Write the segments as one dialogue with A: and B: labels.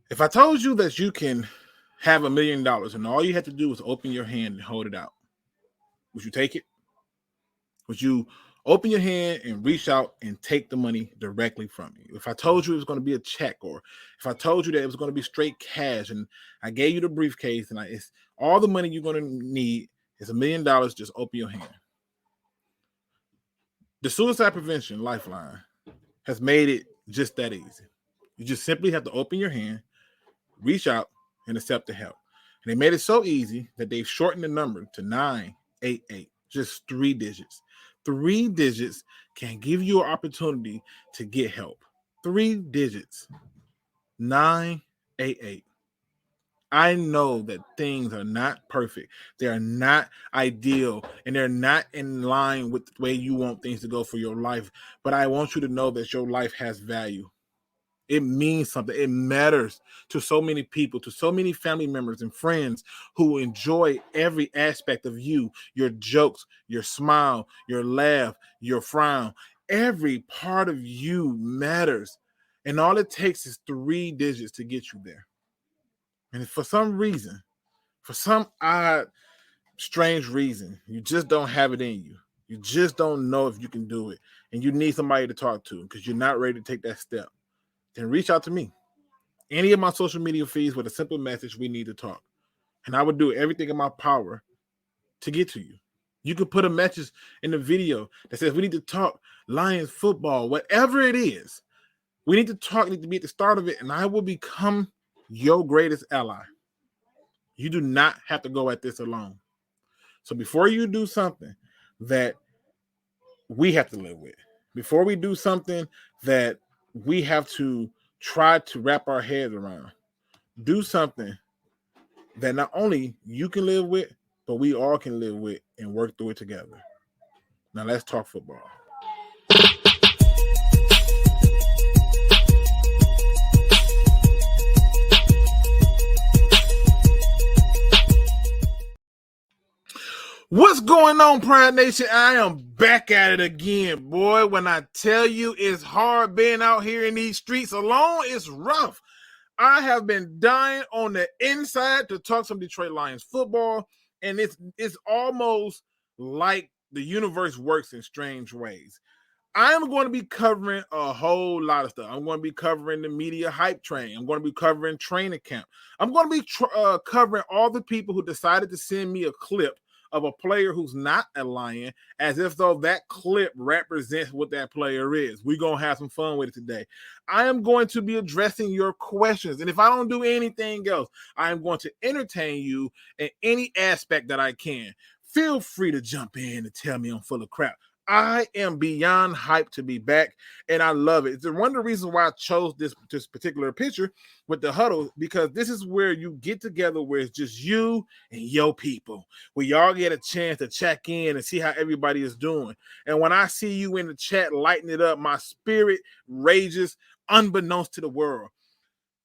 A: If I told you that you can have $1 million and all you have to do is open your hand and hold it out, would you take it? Would you open your hand and reach out and take the money directly from you? If I told you it was going to be a check, or if I told you that it was going to be straight cash and I gave you the briefcase and it's all the money you're going to need is $1 million, just open your hand. The Suicide Prevention Lifeline has made it just that easy. You just simply have to open your hand, reach out, and accept the help. And they made it so easy that they've shortened the number to 988, just 3 digits. 3 digits can give you an opportunity to get help. 3 digits, 988. I know that things are not perfect. They are not ideal, and they're not in line with the way you want things to go for your life. But I want you to know that your life has value. It means something. It matters to so many people, to so many family members and friends who enjoy every aspect of you, your jokes, your smile, your laugh, your frown. Every part of you matters. And all it takes is 3 digits to get you there. And for some reason, for some odd, strange reason, you just don't have it in you. You just don't know if you can do it. And you need somebody to talk to because you're not ready to take that step. Then reach out to me. Any of my social media feeds with a simple message, we need to talk. And I would do everything in my power to get to you. You could put a message in the video that says we need to talk Lions football, whatever it is. We need to talk, need to be at the start of it, and I will become your greatest ally. You do not have to go at this alone. So before you do something that we have to live with, before we do something that we have to try to wrap our heads around, do something that not only you can live with, but we all can live with and work through it together. Now let's talk football. What's going on, Pride Nation? I am back at it again, boy. When I tell you it's hard being out here in these streets alone, it's rough. I have been dying on the inside to talk some Detroit Lions football, and it's almost like the universe works in strange ways. I'm going to be covering a whole lot of stuff. I'm going to be covering the media hype train. I'm going to be covering training camp. I'm going to be covering all the people who decided to send me a clip of a player who's not a Lion, as if though that clip represents what that player is. We're going to have some fun with it today. I am going to be addressing your questions, and if I don't do anything else, I am going to entertain you in any aspect that I can. Feel free to jump in and tell me I'm full of crap. I am beyond hyped to be back, and I love it. It's one of the reasons why I chose this particular picture with the huddle, because this is where you get together where it's just you and your people, where y'all get a chance to check in and see how everybody is doing. And when I see you in the chat lighting it up, my spirit rages unbeknownst to the world.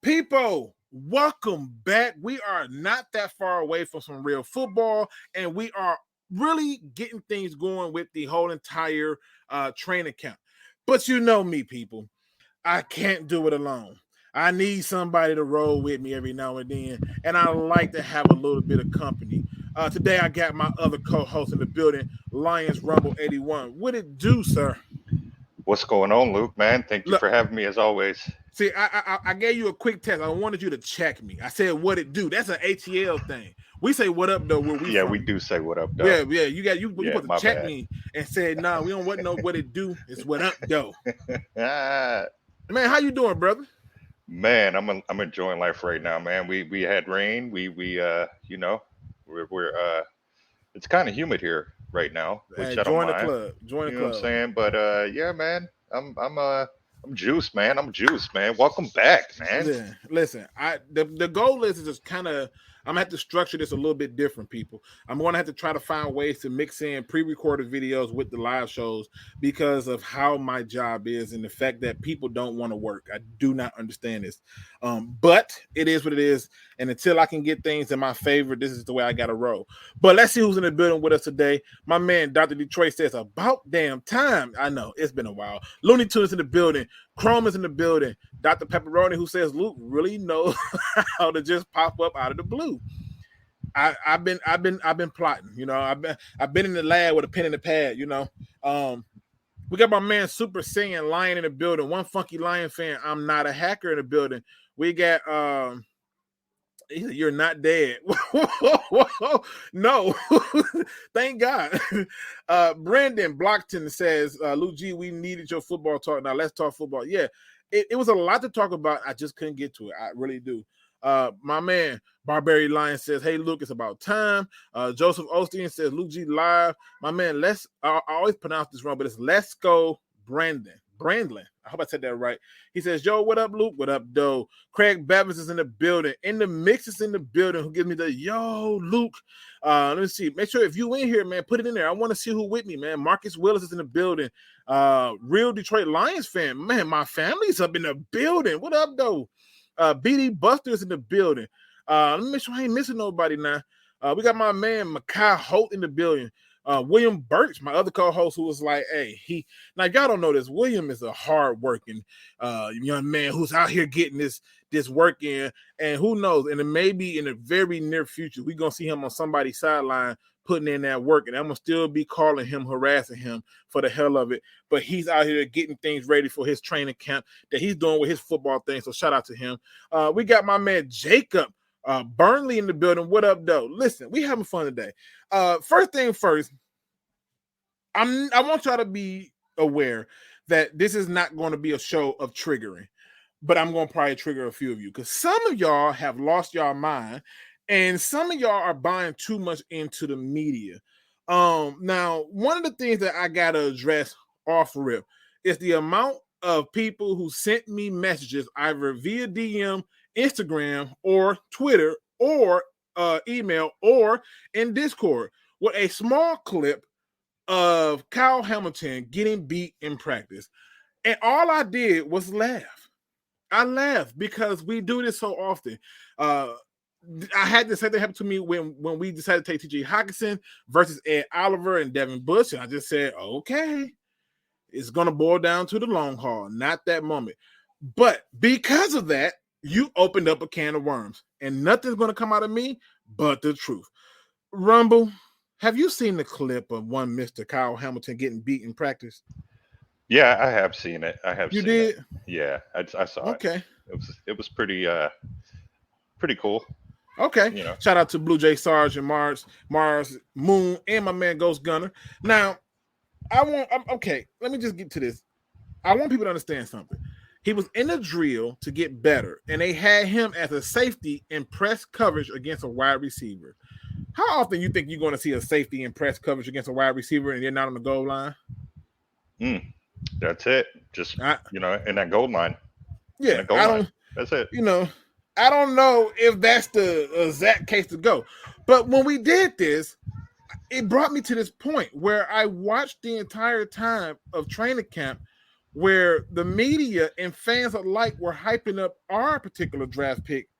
A: People, welcome back. We are not that far away from some real football, and we are really getting things going with the whole entire training camp. But you know me, people. I can't do it alone. I need somebody to roll with me every now and then, and I like to have a little bit of company. Today, I got my other co-host in the building, Lions Rumble 81. What it do, sir?
B: What's going on, Luke, man? Thank you for having me, as always.
A: See, I gave you a quick test. I wanted you to check me. I said, what it do? That's an ATL thing. We say what up, though, where we from.
B: We do say what up, though.
A: Yeah, you put to check me and said, nah, we don't want to know what it do. It's what up, though. Man, how you doing, brother?
B: Man, I'm enjoying life right now, man. We had rain. We're it's kind of humid here right now, which I don't mind.
A: Join the club.
B: What I'm saying? But yeah, man, I'm juiced, man. Welcome back, man.
A: Listen, the goal is just kind of, I'm going to have to structure this a little bit different, people. I'm going to have to try to find ways to mix in pre-recorded videos with the live shows because of how my job is and the fact that people don't want to work. I do not understand this. But it is what it is. And until I can get things in my favor, this is the way I got to roll. But let's see who's in the building with us today. My man, Dr. Detroit says, about damn time. I know, it's been a while. Looney Tunes in the building. Chrome is in the building. Dr. Pepperoni, who says Luke really knows how to just pop up out of the blue. I've been plotting. You know, I've been in the lab with a pen and a pad. You know, we got my man Super Saiyan Lion in the building. One funky Lion fan. I'm not a hacker in the building. We got you're not dead. No, thank God. Brandon Blockton says, Luke G, we needed your football talk. Now let's talk football. Yeah, it was a lot to talk about. I just couldn't get to it. I really do. My man Barbary Lion says, hey Luke, it's about time. Joseph Osteen says, Luke G live. My man, I always pronounce this wrong, but it's Let's Go Brandlin. I hope I said that right. He says, yo, what up, Luke? What up, Doe? Craig Babbitt is in the building. In the Mix is in the building. Who gives me the yo, Luke? Let me see. Make sure if you in here, man, put it in there. I want to see who with me, man. Marcus Willis is in the building. Real Detroit Lions fan. Man, my family's up in the building. What up, Doe? BD Buster is in the building. Let me make sure I ain't missing nobody now. We got my man Makai Holt in the building. William Birch, my other co-host, who was like, hey, now y'all don't know this. William is a hard-working young man who's out here getting this work in, and who knows, and it may be in the very near future, we're gonna see him on somebody's sideline putting in that work, and I'm gonna still be calling him, harassing him for the hell of it. But he's out here getting things ready for his training camp that he's doing with his football thing. So shout out to him. We got my man Jacob Burnley in the building. What up, though? Listen, we having fun today. First thing first, I want y'all to be aware that this is not going to be a show of triggering, but I'm going to probably trigger a few of you because some of y'all have lost y'all mind and some of y'all are buying too much into the media. Now, one of the things that I got to address off rip is the amount of people who sent me messages either via DM, Instagram, or Twitter, or email, or in Discord with a small clip of Kyle Hamilton getting beat in practice. And all I did was laugh. I laughed because we do this so often. I had the same thing happen to me when we decided to take TJ Hockenson versus Ed Oliver and Devin Bush. And I just said, okay, it's going to boil down to the long haul, not that moment. But because of that, you opened up a can of worms, and nothing's going to come out of me but the truth. Rumble, have you seen the clip of one Mr. Kyle Hamilton getting beat in practice?
B: Yeah, I have seen it.
A: You did?
B: It. Yeah, I saw it.
A: Okay.
B: It was pretty cool.
A: Okay.
B: You know.
A: Shout out to Blue Jay Sarge and Mars Moon and my man Ghost Gunner. Now, okay, let me just get to this. I want people to understand something. He was in a drill to get better, and they had him as a safety in press coverage against a wide receiver. How often you think you're going to see a safety in press coverage against a wide receiver and they're not on the goal line?
B: That's it. Just, in that goal line.
A: Yeah,
B: That's it.
A: I don't know if that's the exact case to go. But when we did this, it brought me to this point where I watched the entire time of training camp where the media and fans alike were hyping up our particular draft pick,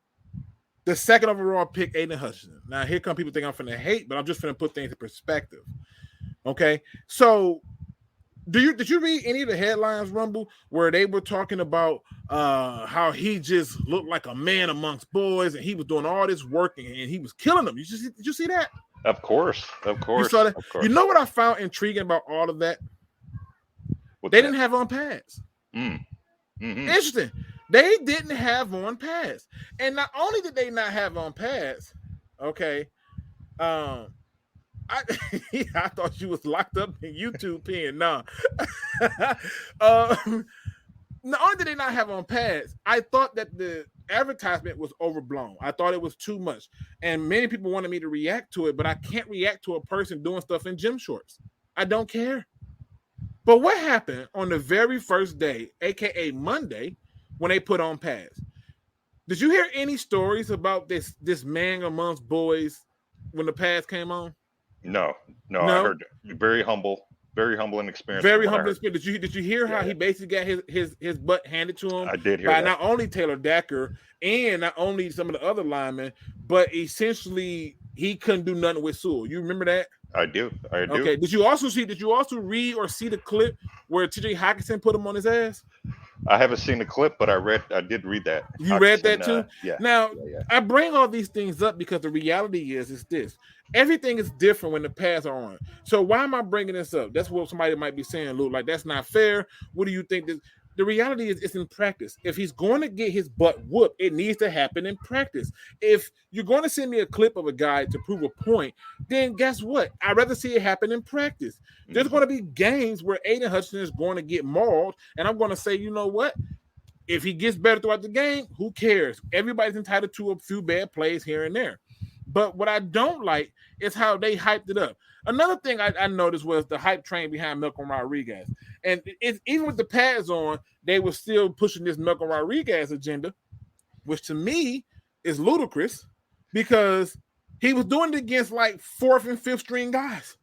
A: the second overall pick, Aiden Hutchinson. Now, here come people think I'm finna hate, but I'm just finna put things in perspective. Okay? So, did you read any of the headlines, Rumble, where they were talking about how he just looked like a man amongst boys and he was doing all this work and he was killing them? Did you see that?
B: Of course.
A: You saw that? You know what I found intriguing about all of that? They didn't have on pads.
B: Mm-hmm.
A: Interesting. They didn't have on pads. And not only did they not have on pads, okay, I thought you was locked up in YouTube pen. No. Not only did they not have on pads, I thought that the advertisement was overblown. I thought it was too much. And many people wanted me to react to it, but I can't react to a person doing stuff in gym shorts. I don't care. But what happened on the very first day, aka Monday, when they put on pads? Did you hear any stories about this man amongst boys when the pads came on?
B: No. I heard very humble experience.
A: Very humble experience. Did you hear how he basically got his butt handed to him?
B: I did hear
A: by
B: that.
A: Not only Taylor Decker and not only some of the other linemen, but essentially he couldn't do nothing with Sewell. You remember that?
B: I do.
A: Okay. Did you also read or see the clip where TJ Hockenson put him on his ass?
B: I haven't seen the clip, but I did read that.
A: You read that too?
B: Yeah.
A: Now,
B: Yeah.
A: I bring all these things up because the reality is this. Everything is different when the pads are on. So why am I bringing this up? That's what somebody might be saying, Luke, like, that's not fair. What do you think? The reality is it's in practice. If he's going to get his butt whooped, it needs to happen in practice. If you're going to send me a clip of a guy to prove a point, then guess what? I'd rather see it happen in practice. There's going to be games where Aiden Hutchinson is going to get mauled, and I'm going to say, you know what? If he gets better throughout the game, who cares? Everybody's entitled to a few bad plays here and there. But what I don't like is how they hyped it up. Another thing I noticed was the hype train behind Malcolm Rodriguez. And even with the pads on, they were still pushing this Malcolm Rodriguez agenda, which to me is ludicrous because he was doing it against like 4th and 5th string guys.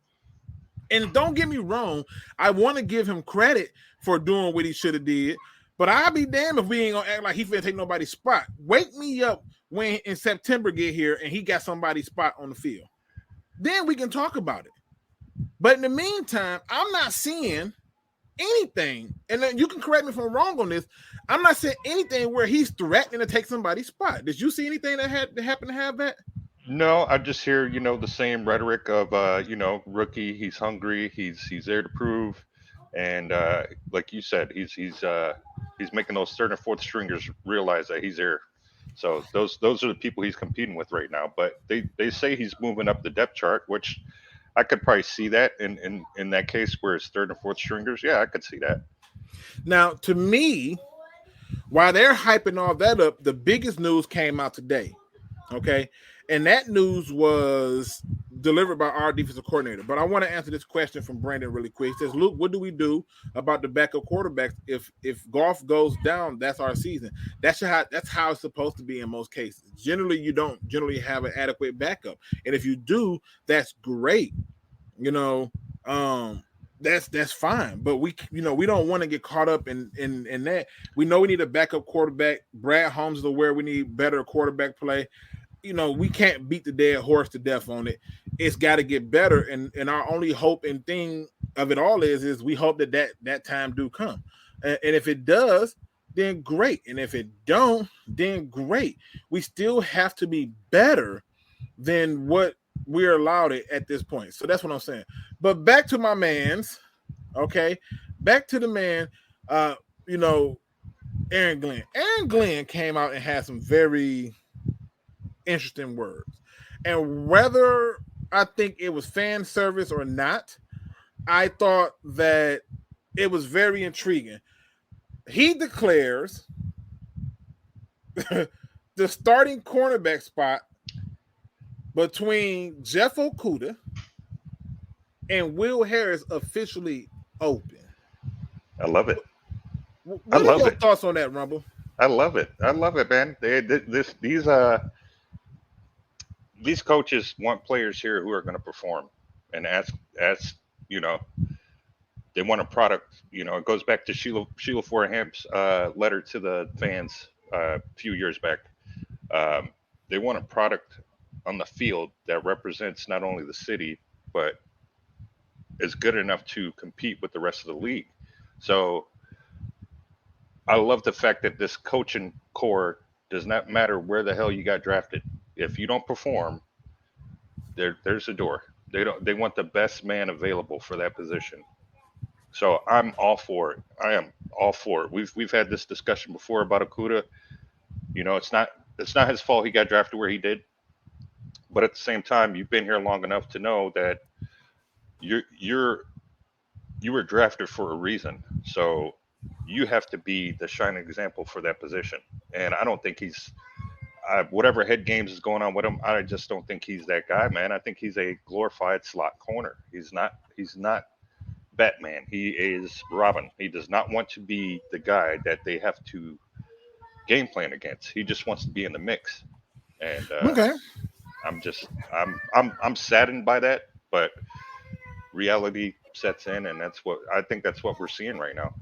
A: And don't get me wrong, I want to give him credit for doing what he should have did. But I'll be damned if we ain't gonna act like he finna take nobody's spot. Wake me up when in September get here and he got somebody's spot on the field. Then we can talk about it. But in the meantime, I'm not seeing anything. And then you can correct me if I'm wrong on this. I'm not seeing anything where he's threatening to take somebody's spot. Did you see anything that happened to have that?
B: No, I just hear, the same rhetoric of, rookie, he's hungry, he's there to prove. And like you said, he's making those third and fourth stringers realize that he's there. So those are the people he's competing with right now. But they say he's moving up the depth chart, which I could probably see that in that case where it's third and fourth stringers. Yeah, I could see that.
A: Now, to me, while they're hyping all that up, the biggest news came out today. Okay. And that news was delivered by our defensive coordinator. But I want to answer this question from Brandon really quick. He says, Luke, what do we do about the backup quarterbacks? If Goff goes down, that's our season. That's how it's supposed to be in most cases. Generally, you don't generally have an adequate backup. And if you do, that's great. That's fine. But we don't want to get caught up in that. We know we need a backup quarterback. Brad Holmes is aware we need better quarterback play. We can't beat the dead horse to death on it. It's got to get better. And our only hope and thing of it all is we hope that time do come. And if it does, then great. And if it don't, then great. We still have to be better than what we're allowed at this point. So that's what I'm saying. But back to my man's, okay? Back to the man, Aaron Glenn. Aaron Glenn came out and had some very interesting words. And whether I think it was fan service or not, I thought that it was very intriguing. He declares the starting cornerback spot between Jeff Okudah and Will Harris officially open.
B: I love it.
A: What are your thoughts on that, Rumble?
B: I love it, man. These coaches want players here who are going to perform, and ask they want a product. It goes back to Sheila Foraham's letter to the fans a few years back. They want a product on the field that represents not only the city, but is good enough to compete with the rest of the league. So I love the fact that this coaching core does not matter where the hell you got drafted. If you don't perform, there's a door. They want the best man available for that position. So I'm all for it. I am all for it. We've had this discussion before about Okudah. It's not his fault he got drafted where he did. But at the same time, you've been here long enough to know that you were drafted for a reason. So you have to be the shining example for that position. And I don't think he's whatever head games is going on with him. I just don't think he's that guy, man. I think he's a glorified slot corner. He's not Batman. He is Robin. He does not want to be the guy that they have to game plan against. He just wants to be in the mix. And
A: okay.
B: I'm saddened by that, but reality sets in, and that's what we're seeing right now.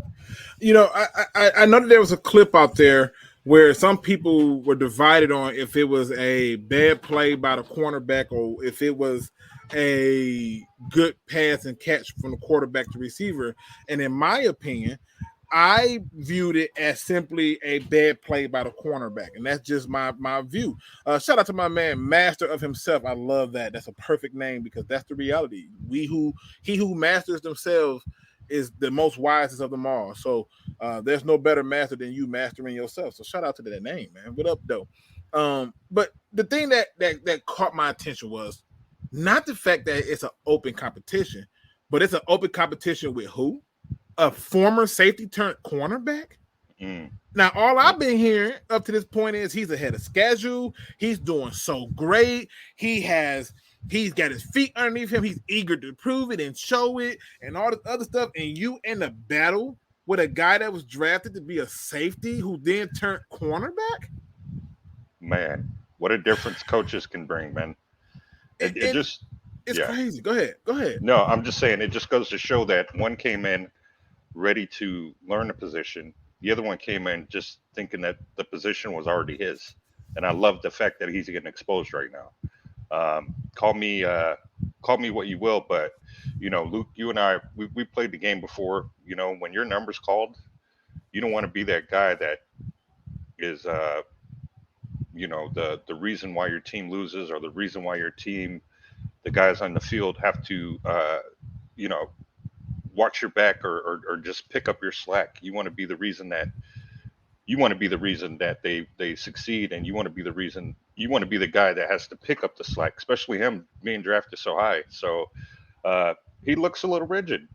A: I know that there was a clip out there where some people were divided on if it was a bad play by the cornerback or if it was a good pass and catch from the quarterback to receiver. And in my opinion, I viewed it as simply a bad play by the cornerback, and that's just my view. Shout out to my man, Master of Himself. I love that. That's a perfect name because that's the reality. He who masters themselves is the most wisest of them all. So there's no better master than you mastering yourself. So shout out to that name, man. What up, though? But the thing that caught my attention was not the fact that it's an open competition, but it's an open competition with who? A former safety turned cornerback. Now, all I've been hearing up to this point is he's ahead of schedule. He's doing so great. He's got his feet underneath him. He's eager to prove it and show it and all this other stuff. And you in a battle with a guy that was drafted to be a safety who then turned cornerback?
B: Man, what a difference coaches can bring, man. It's
A: crazy. Go ahead.
B: No, I'm just saying it just goes to show that one came in ready to learn the position. The other one came in just thinking that the position was already his. And I love the fact that he's getting exposed right now. Call me what you will, but Luke, you and I, we played the game before. When your number's called, you don't want to be that guy that is the reason why your team loses or the reason why the guys on the field have to watch your back or just pick up your slack. You want to be the reason that they succeed, and you want to be the guy that has to pick up the slack, especially him being drafted so high. So he looks a little rigid.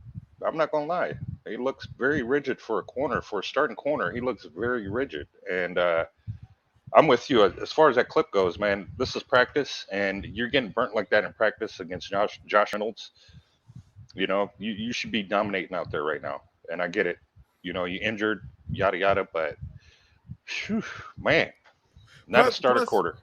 B: I'm not gonna lie. He looks very rigid for a starting corner. He looks very rigid. And I'm with you as far as that clip goes, man. This is practice, and you're getting burnt like that in practice against Josh Reynolds. You should be dominating out there right now. And I get it. You injured, yada, yada, but man, not a starter quarter.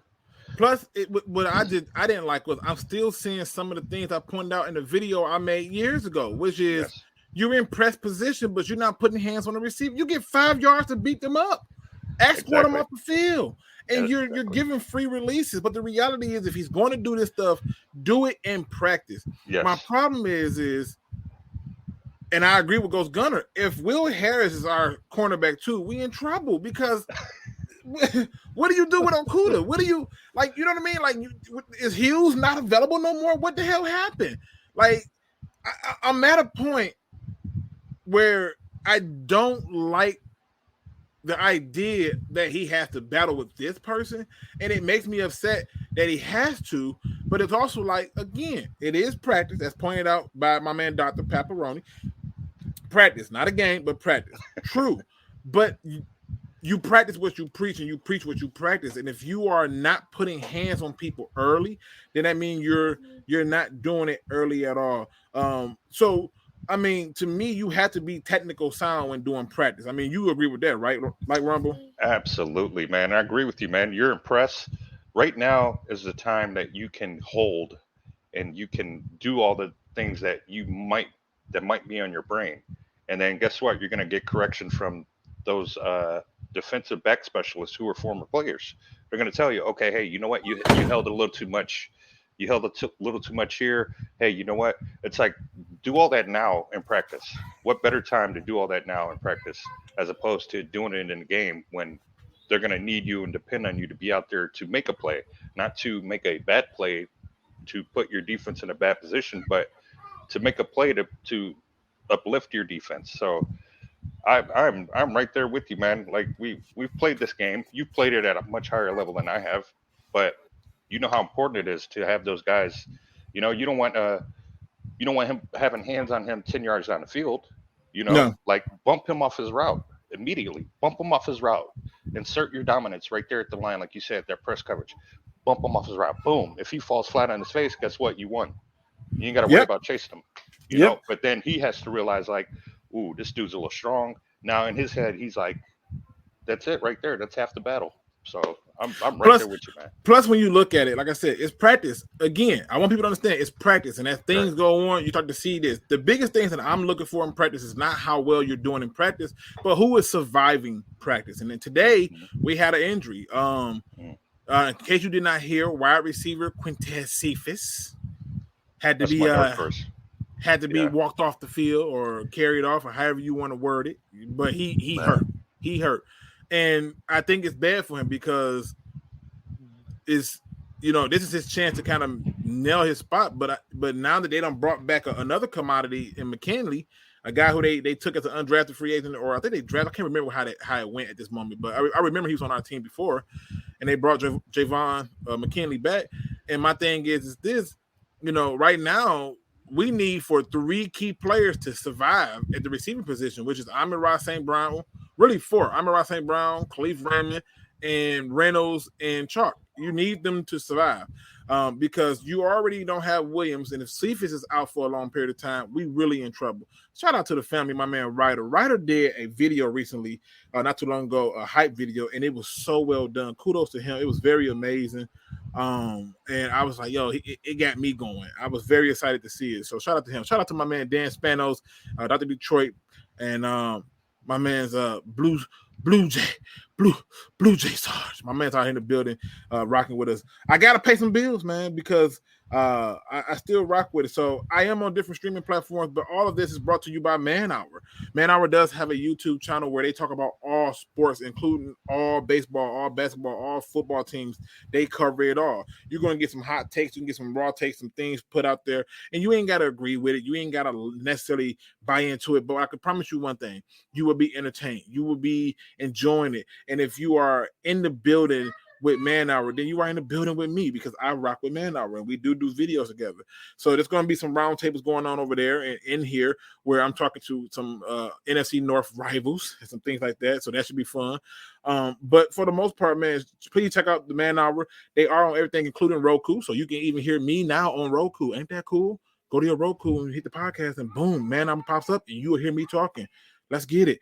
A: Plus, what I didn't like was I'm still seeing some of the things I pointed out in the video I made years ago, which is you're in press position, but you're not putting hands on the receiver. You get 5 yards to beat them up. Escort him off the field. And you're giving free releases. But the reality is, if he's going to do this stuff, do it in practice.
B: Yes.
A: My problem is, and I agree with Ghost Gunner, if Will Harris is our cornerback too, we in trouble because what do you do with Okuda? What do you like? You know what I mean? Like, is Hughes not available no more? What the hell happened? Like, I'm at a point where I don't like the idea that he has to battle with this person, and it makes me upset that he has to, but it's also like, again, it is practice, as pointed out by my man Dr. Paparoni. Practice, not a game, but practice. True, but you practice what you preach, and you preach what you practice, and if you are not putting hands on people early, then that means you're not doing it early at all. So I mean, to me, you have to be technical sound when doing practice. I mean, you agree with that, right? Like Rumble?
B: Absolutely, man. I agree with you, man. You're impressed. Right now is the time that you can hold and you can do all the things that might be on your brain. And then guess what? You're going to get correction from those defensive back specialists who are former players. They're going to tell you, okay, hey, you know what? You held it a little too much. You held a little too much here. Hey, you know what? It's like, do all that now in practice. What better time to do all that now in practice as opposed to doing it in the game when they're going to need you and depend on you to be out there to make a play, not to make a bad play to put your defense in a bad position, but to make a play to uplift your defense. So I'm right there with you, man. Like we've played this game. You've played it at a much higher level than I have, but you know how important it is to have those guys. You don't want him having hands on him 10 yards down the field. Like bump him off his route immediately. Bump him off his route. Insert your dominance right there at the line, like you said, that press coverage. Bump him off his route. Boom. If he falls flat on his face, guess what? You won. You ain't got to worry about chasing him. You know. But then he has to realize, like, ooh, this dude's a little strong. Now in his head, he's like, that's it right there. That's half the battle. So I'm right there with you, man.
A: Plus, when you look at it, like I said, it's practice. Again, I want people to understand it's practice. And as things go on, you start to see this. The biggest things that I'm looking for in practice is not how well you're doing in practice, but who is surviving practice. And then today, we had an injury. In case you did not hear, wide receiver Quintez Cephas had to be had to be walked off the field or carried off, or however you want to word it. But he hurt. He hurt. And I think it's bad for him because this is his chance to kind of nail his spot. But now that they done brought back another commodity in McKinley, a guy who they took as an undrafted free agent, or I think they drafted. I can't remember how it went at this moment, but I remember he was on our team before, and they brought Javon McKinley back. And my thing is this, right now we need for 3 key players to survive at the receiving position, which is Amon-Ra St. Brown, really 4: Amon-Ra St. Brown, Khalif Raymond, and Reynolds and Chark. You need them to survive because you already don't have Williams, and if Cephas is out for a long period of time, we really in trouble. Shout out to the family, my man Ryder did a video recently, not too long ago, a hype video, and it was so well done. Kudos to him. It was very amazing. And I was like, yo, it got me going. I was very excited to see it. So shout out to him. Shout out to my man Dan Spanos, Dr. Detroit, and my man's Blue Jay Sarge. My man's out here in the building, rocking with us. I gotta pay some bills, man, because I still rock with it. So I am on different streaming platforms, but all of this is brought to you by Man Hour. Man Hour does have a YouTube channel where they talk about all sports, including all baseball, all basketball, all football teams. They cover it all. You're gonna get some hot takes, you can get some raw takes, some things put out there, and you ain't gotta agree with it. You ain't gotta necessarily buy into it, but I can promise you one thing: you will be entertained, you will be enjoying it. And if you are in the building with Man Hour, then you are in the building with me, because I rock with Man Hour and we do videos together. So there's going to be some round tables going on over there and in here where I'm talking to some NFC North rivals and some things like that. So that should be fun. But for the most part, man, please check out the Man Hour. They are on everything, including Roku. So you can even hear me now on Roku. Ain't that cool? Go to your Roku and hit the podcast and boom, Man Hour pops up and you will hear me talking. Let's get it.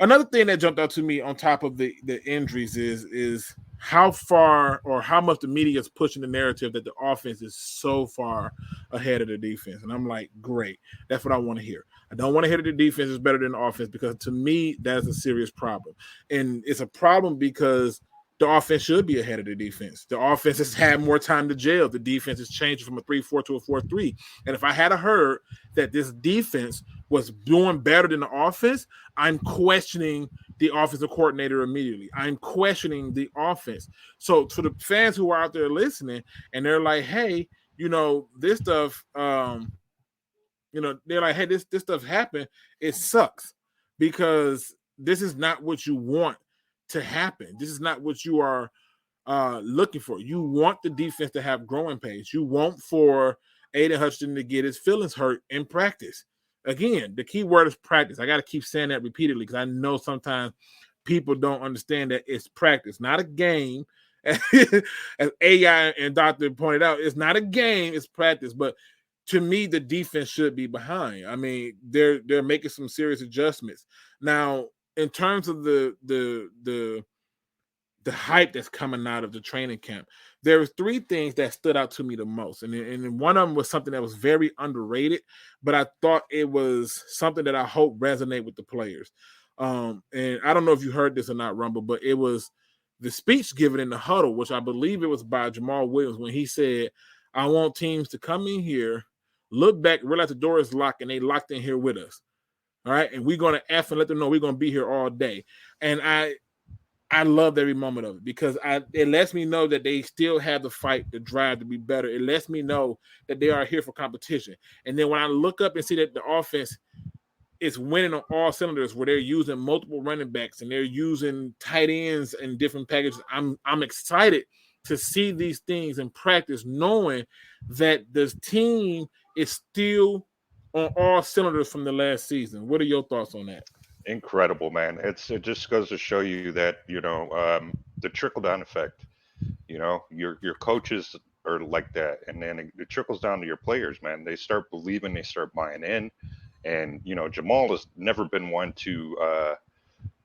A: Another thing that jumped out to me on top of the injuries is how far or how much the media is pushing the narrative that the offense is so far ahead of the defense. And I'm like, great. That's what I want to hear. I don't want to hear that the defense is better than the offense, because to me, that's a serious problem. And it's a problem because the offense should be ahead of the defense. The offense has had more time to gel. The defense is changing from a 3-4 to a 4-3. And if I had heard that this defense was doing better than the offense, I'm questioning the offensive coordinator immediately. I'm questioning the offense. So to the fans who are out there listening and they're like, hey, this stuff, they're like, hey, this stuff happened. It sucks because this is not what you want to happen. This is not what you are looking for. You want the defense to have growing pains. You want for Aiden Hutchinson to get his feelings hurt in practice. Again, the key word is practice. I got to keep saying that repeatedly because I know sometimes people don't understand that it's practice, not a game. As AI and Doctor pointed out, it's not a game, it's practice. But to me, the defense should be behind. I mean, they're making some serious adjustments. Now, in terms of the hype that's coming out of the training camp, there was 3 things that stood out to me the most. And one of them was something that was very underrated, but I thought it was something that I hope resonate with the players. And I don't know if you heard this or not, Rumble, but it was the speech given in the huddle, which I believe it was by Jamal Williams, when he said, I want teams to come in here, look back, realize the door is locked, and they locked in here with us. All right. And we're going to F and let them know we're going to be here all day. And I loved every moment of it because it lets me know that they still have the fight, the drive to be better. It lets me know that they are here for competition. And then when I look up and see that the offense is winning on all cylinders, where they're using multiple running backs and they're using tight ends in different packages, I'm excited to see these things in practice, knowing that this team is still on all cylinders from the last season. What are your thoughts on that?
B: Incredible, man. It just goes to show you that, the trickle down effect, your coaches are like that. And then it trickles down to your players, man. They start believing, they start buying in. And, Jamal has never been one to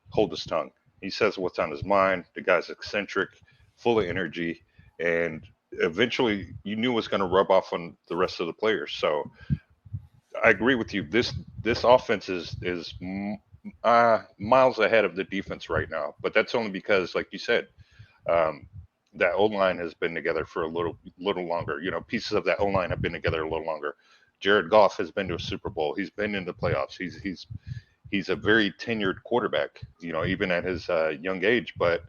B: hold his tongue. He says what's on his mind. The guy's eccentric, full of energy. And eventually you knew it was going to rub off on the rest of the players. So I agree with you. This offense is miles ahead of the defense right now, but that's only because, like you said, that O-line has been together for a little longer. Pieces of that O-line have been together a little longer. Jared Goff has been to a Super Bowl. He's been in the playoffs. He's a very tenured quarterback, even at his young age. But,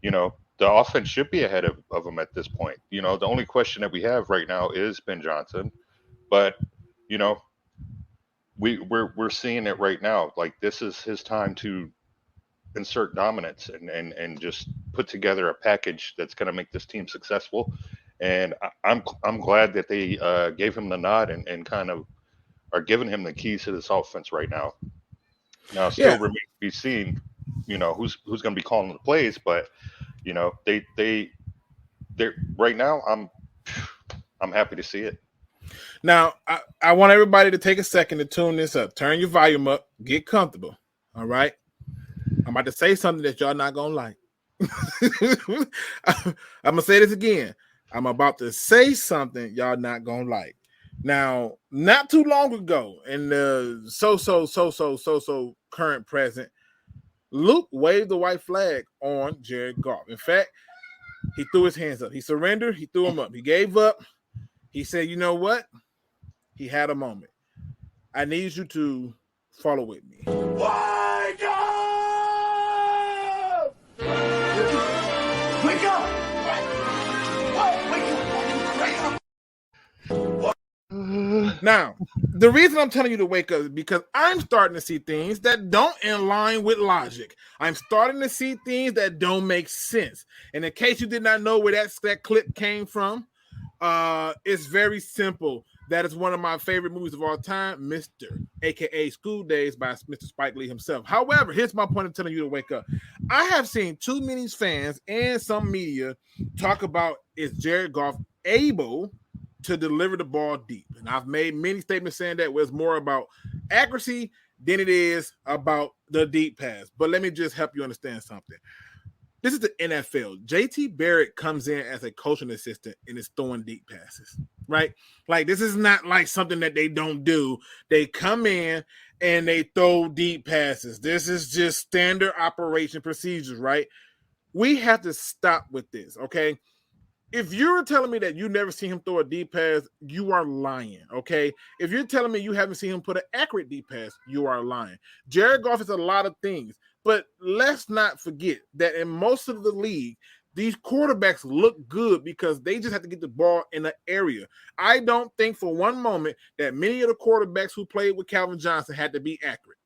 B: the offense should be ahead of him at this point. The only question that we have right now is Ben Johnson. But, we're seeing it right now. Like, this is his time to insert dominance and just put together a package that's going to make this team successful. And I'm glad that they gave him the nod and kind of are giving him the keys to this offense right now. Now, still remains to be seen, who's going to be calling the plays, but they're right now. I'm happy to see it.
A: Now, I want everybody to take a second to tune this up. Turn your volume up. Get comfortable. All right. I'm about to say something that y'all not gonna like. I'm gonna say this again. I'm about to say something y'all not gonna like. Now, not too long ago, in the so current present, Luke waved the white flag on Jared Goff. In fact, he threw his hands up. He surrendered. He threw them up. He gave up. He said, "You know what?" He had a moment. I need you to follow with me. Wake up! Wake up! Now, the reason I'm telling you to wake up is because I'm starting to see things that don't align with logic. I'm starting to see things that don't make sense. And in case you did not know where that clip came from, it's very simple. That is one of my favorite movies of all time, Mr. aka School Days by Mr. Spike Lee himself. However, here's my point of telling you to wake up. I have seen too many fans and some media talk about, is Jared Goff able to deliver the ball deep? And I've made many statements saying that was more about accuracy than it is about the deep pass. But let me just help you understand something. This is the NFL. JT Barrett comes in as a coaching assistant and is throwing deep passes, right? Like, this is not like something that they don't do. They come in and they throw deep passes. This is just standard operation procedures, right? We have to stop with this, okay? If you're telling me that you never seen him throw a deep pass, you are lying, okay? If you're telling me you haven't seen him put an accurate deep pass, you are lying. Jared Goff is a lot of things, but let's not forget that in most of the league, these quarterbacks look good because they just have to get the ball in the area. I don't think for one moment that many of the quarterbacks who played with Calvin Johnson had to be accurate.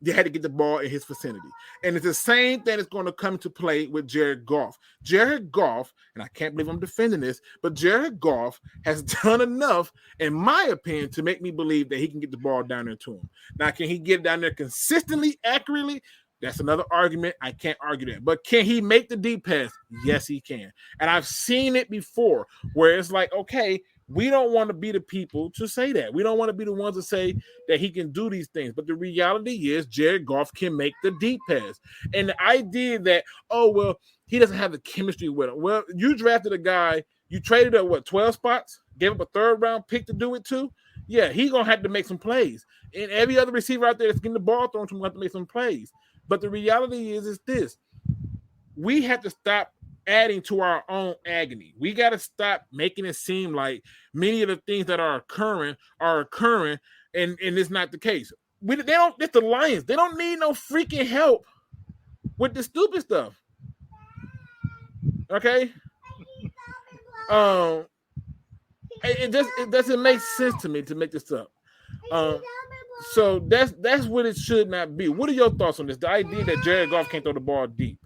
A: They had to get the ball in his vicinity. And it's the same thing that's going to come to play with Jared Goff. Jared Goff, and I can't believe I'm defending this, but Jared Goff has done enough, in my opinion, to make me believe that he can get the ball down there to him. Now, can he get it down there consistently, accurately? That's another argument. I can't argue that. But can he make the deep pass? Yes, he can. And I've seen it before where it's like, okay, we don't want to be the people to say that. We don't want to be the ones to say that he can do these things. But the reality is Jared Goff can make the deep pass. And the idea that, oh, well, he doesn't have the chemistry with him. Well, you drafted a guy, you traded up, 12 spots? Gave up a third-round pick to do it too? Yeah, he's going to have to make some plays. And every other receiver out there that's getting the ball thrown to him will have to make some plays. But the reality is this. We have to stop adding to our own agony. We got to stop making it seem like many of the things that are occurring, and it's not the case. It's the Lions. They don't need no freaking help with the stupid stuff. Okay? It doesn't make sense to me to make this up. So that's what it should not be. What are your thoughts on this? The idea that Jared Goff can't throw the ball deep.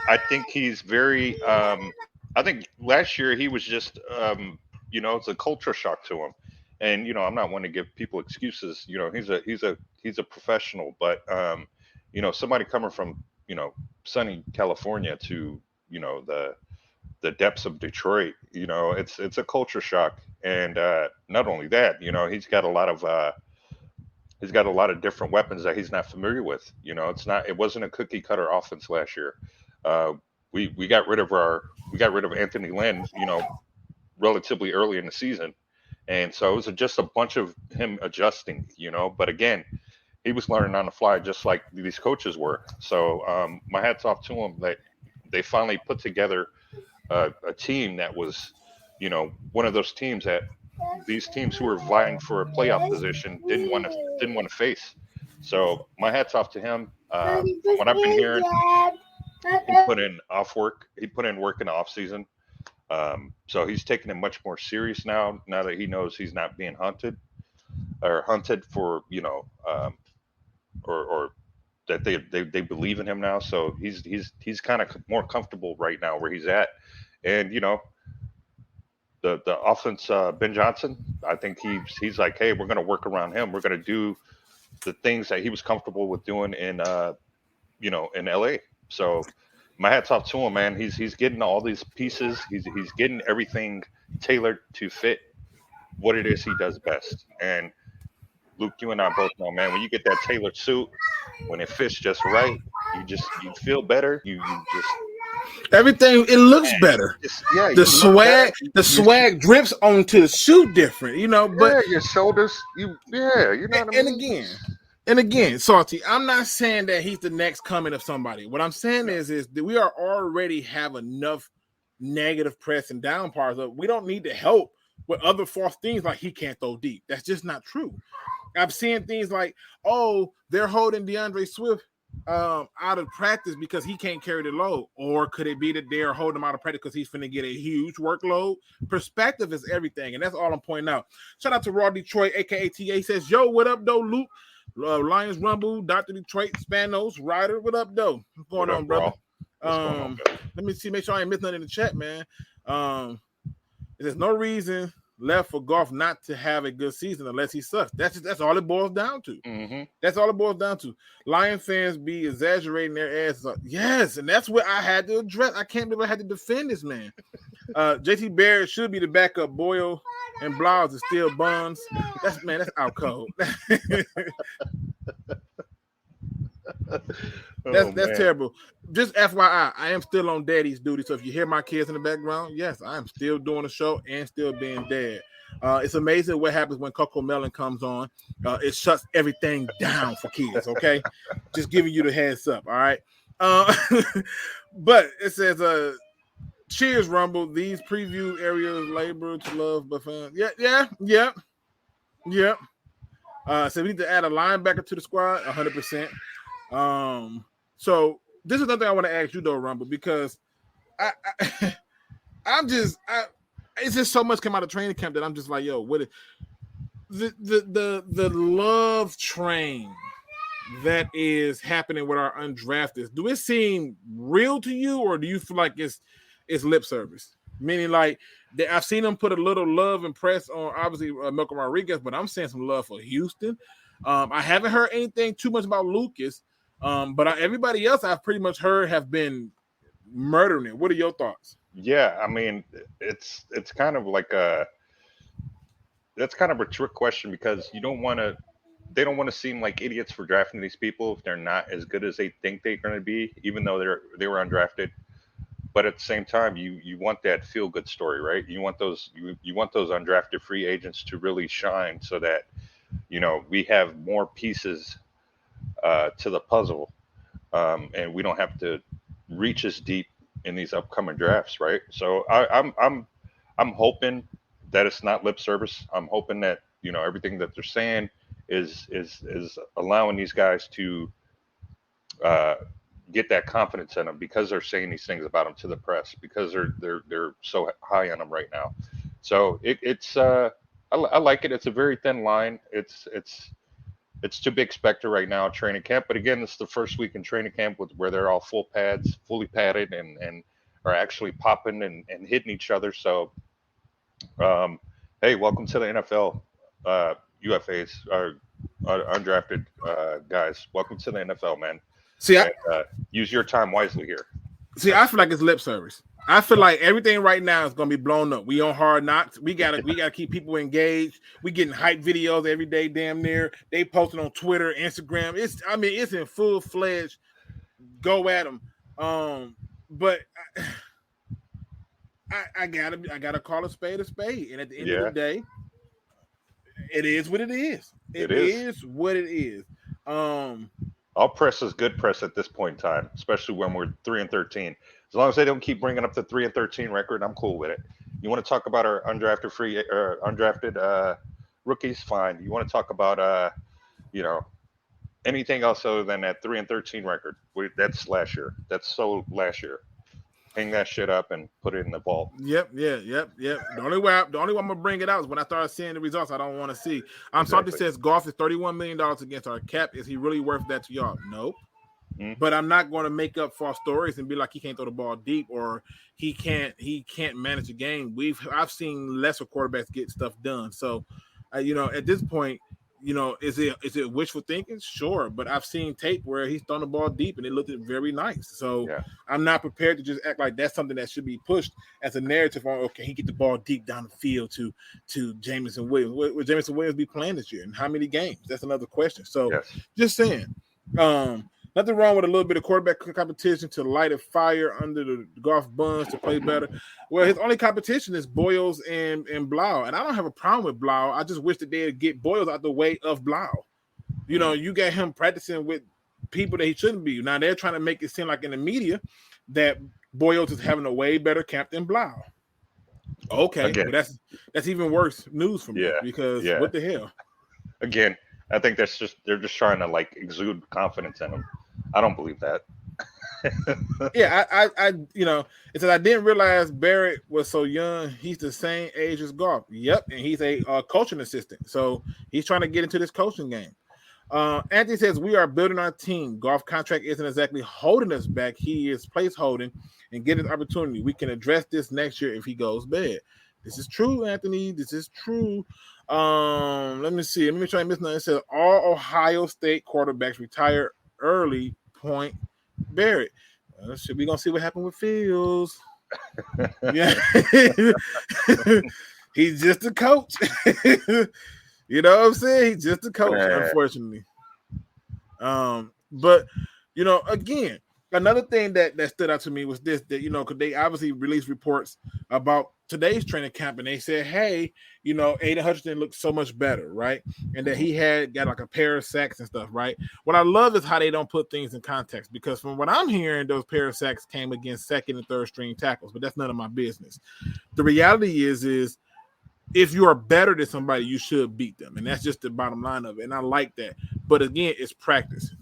B: I think he's very. I think last year he was just. It's a culture shock to him, and I'm not one to give people excuses. He's a professional, but somebody coming from sunny California to the depths of Detroit, it's a culture shock, and not only that, he's got a lot of different weapons that he's not familiar with. It wasn't a cookie cutter offense last year. We got rid of Anthony Lynn, relatively early in the season, and so it was just a bunch of him adjusting. But again, he was learning on the fly, just like these coaches were. So my hats off to him that they finally put together a team that was, one of those teams that these teams who were vying for a playoff position didn't want to face. So my hat's off to him. From what I've been hearing, he put in work in the off season. So he's taking it much more serious now that he knows he's not being hunted for, or that they believe in him now. So he's kind of more comfortable right now where he's at. And, the offense, Ben Johnson, I think he's like, hey, we're going to work around him. We're going to do the things that he was comfortable with doing in LA. So my hat's off to him, man. He's getting all these pieces. He's getting everything tailored to fit what it is he does best. And Luke, you and I both know, man, when you get that tailored suit, when it fits just right, you feel better. You just
A: everything, it looks better. The swag drips onto the suit different, but
B: your shoulders, you know what I mean?
A: And again, Salty, I'm not saying that he's the next coming of somebody. What I'm saying is that we are already have enough negative press and down parts of we don't need to help with other false things like he can't throw deep. That's just not true. I've seen things like, oh, they're holding DeAndre Swift out of practice because he can't carry the load. Or could it be that they're holding him out of practice because he's finna get a huge workload? Perspective is everything, and that's all I'm pointing out. Shout out to Raw Detroit, aka TA. He says, yo, what up, though, Luke? Lions Rumble, Dr. Detroit, Spanos, Ryder, what up, though? What's going on, brother? Let me see, make sure I ain't missing nothing in the chat, man. There's no reason left for Goff not to have a good season unless he sucks. That's all it boils down to.
B: Mm-hmm.
A: That's all it boils down to. Lion fans be exaggerating their asses up. Yes, and that's what I had to address. I can't believe I had to defend this man. JT Barrett should be the backup. Boyle and Blouse is still buns. That's out cold. That's terrible. Just FYI, I am still on daddy's duty. So if you hear my kids in the background, yes, I am still doing the show and still being dad. It's amazing what happens when Coco Melon comes on. It shuts everything down for kids, okay? Just giving you the heads up, all right? But it says, cheers, Rumble. These preview areas labor to love but fun. Yeah. So we need to add a linebacker to the squad, 100%. So this is another thing I want to ask you though, Rumble, because it's just so much came out of training camp that I'm just like, yo, what the love train that is happening with our undrafted, do it seem real to you, or do you feel like it's lip service? Meaning, like, I've seen them put a little love and press on, obviously, Malcolm Rodriguez, but I'm seeing some love for Houston. I haven't heard anything too much about Lucas, but everybody else I've pretty much heard have been murdering it. What are your thoughts?
B: Yeah, I mean, it's kind of like that's kind of a trick question, because they don't want to seem like idiots for drafting these people if they're not as good as they think they're going to be, even though they were undrafted. But at the same time, you want that feel good story, right? You want those undrafted free agents to really shine, so that we have more pieces to the puzzle, and we don't have to reach as deep in these upcoming drafts, right? So I'm hoping that it's not lip service. I'm hoping that everything that they're saying is allowing these guys to get that confidence in them, because they're saying these things about them to the press, because they're so high on them right now. So I like it. It's a very thin line. It's to be expected right now at training camp. But again, it's the first week in training camp where they're all fully padded and are actually popping and hitting each other. So, hey, welcome to the NFL, UFAs, undrafted guys. Welcome to the NFL, man.
A: See,
B: use your time wisely here.
A: See, I feel like it's lip service. I feel like everything right now is gonna be blown up. We on Hard Knocks. We gotta keep people engaged. We getting hype videos every day, damn near. They posting on Twitter, Instagram. It's in full fledged. Go at them. But I gotta call a spade, and at the end of the day, it is what it is. It is what it is.
B: All press is good press at this point in time, especially when we're 3-13. As long as they don't keep bringing up the 3-13 record, I'm cool with it. You want to talk about our undrafted rookies? Fine. You want to talk about anything else other than that 3-13 record? That's last year. That's so last year. Hang that shit up and put it in the vault.
A: Yep. The only way I'm gonna bring it out is when I start seeing the results I don't want to see. Something says Goff is $31 million against our cap. Is he really worth that to y'all? Nope. Mm-hmm. But I'm not going to make up false stories and be like he can't throw the ball deep or he can't manage a game. I've seen lesser quarterbacks get stuff done. So, at this point, is it wishful thinking? Sure, but I've seen tape where he's thrown the ball deep and it looked very nice. So I'm not prepared to just act like that's something that should be pushed as a narrative on. Okay, he get the ball deep down the field to Jameson Williams. Will Jameson Williams be playing this year? And how many games? That's another question. So just saying. Nothing wrong with a little bit of quarterback competition to light a fire under the Goff buns to play better. Well, his only competition is Boyles and Blau, and I don't have a problem with Blau. I just wish that they'd get Boyles out the way of Blau. You got him practicing with people that he shouldn't be. Now they're trying to make it seem like in the media that Boyles is having a way better camp than Blau. Okay, but that's even worse news for me because what the hell?
B: Again, I think they're just trying to like exude confidence in him. I don't believe that.
A: It says I didn't realize Barrett was so young. He's the same age as Goff. Yep, and he's a coaching assistant, so he's trying to get into this coaching game. Anthony says we are building our team. Goff contract isn't exactly holding us back. He is place holding and getting an opportunity. We can address this next year if he goes bad. This is true, Anthony. This is true. Let me see. Let me try and miss nothing. It says all Ohio State quarterbacks retire early. Point Barrett. We're gonna see what happened with Fields. Yeah, he's just a coach. You know what I'm saying? He's just a coach, unfortunately. But again, another thing that stood out to me was this: that because they obviously released reports about today's training camp, and they said, "Hey, Aiden Hutchinson looked so much better, right?" And that he got like a pair of sacks and stuff, right? What I love is how they don't put things in context, because from what I'm hearing, those pair of sacks came against second and third string tackles, but that's none of my business. The reality is if you are better than somebody, you should beat them, and that's just the bottom line of it. And I like that, but again, it's practice.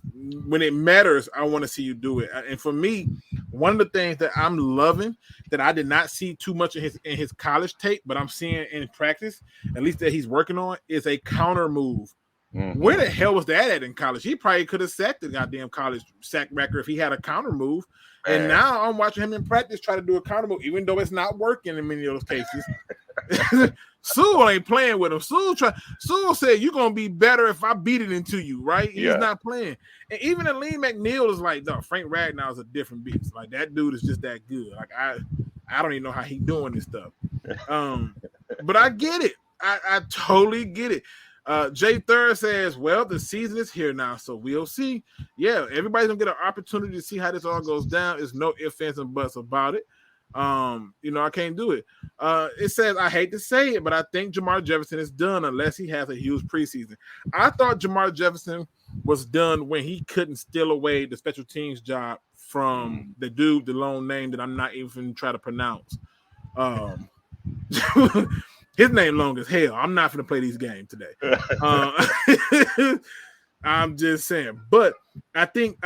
A: When it matters, I want to see you do it. And for me, one of the things that I'm loving that I did not see too much in his college tape, but I'm seeing in practice, at least that he's working on, is a counter move. Mm-hmm. Where the hell was that at in college? He probably could have sacked the goddamn college sack record if he had a counter move. Man. And now I'm watching him in practice try to do a counter move, even though it's not working in many of those cases. Sewell ain't playing with him. Sewell said you're gonna be better if I beat it into you, right? He's not playing. And even Lee McNeil is like, no, Frank Ragnow is a different beast. Like that dude is just that good. Like I don't even know how he's doing this stuff. But I get it. I totally get it. Jay Third says, well, the season is here now, so we'll see. Yeah, everybody's gonna get an opportunity to see how this all goes down. There's no ifs, ands, and buts about it. I can't do it. It says, I hate to say it, but I think Jamar Jefferson is done unless he has a huge preseason. I thought Jamar Jefferson was done when he couldn't steal away the special teams job from the dude, the lone name that I'm not even trying to pronounce. His name long as hell. I'm not going to play these games today. I'm just saying. But I think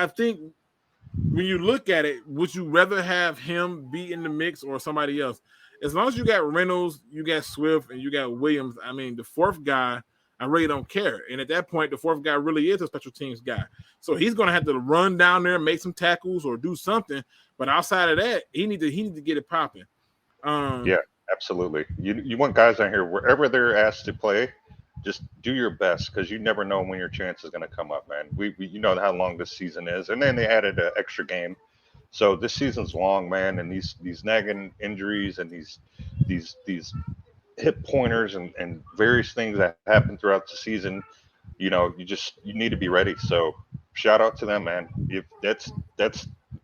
A: when you look at it, would you rather have him be in the mix or somebody else? As long as you got Reynolds, you got Swift, and you got Williams, I mean, the fourth guy, I really don't care. And at that point, the fourth guy really is a special teams guy. So he's going to have to run down there, make some tackles or do something. But outside of that, he need to get it popping.
B: Yeah, absolutely. You want guys out here, wherever they're asked to play, just do your best, because you never know when your chance is going to come up, man. We you know how long this season is, and then they added an extra game, so this season's long, man. And these nagging injuries and these hip pointers and various things that happen throughout the season, you need to be ready. So shout out to them, man. If that's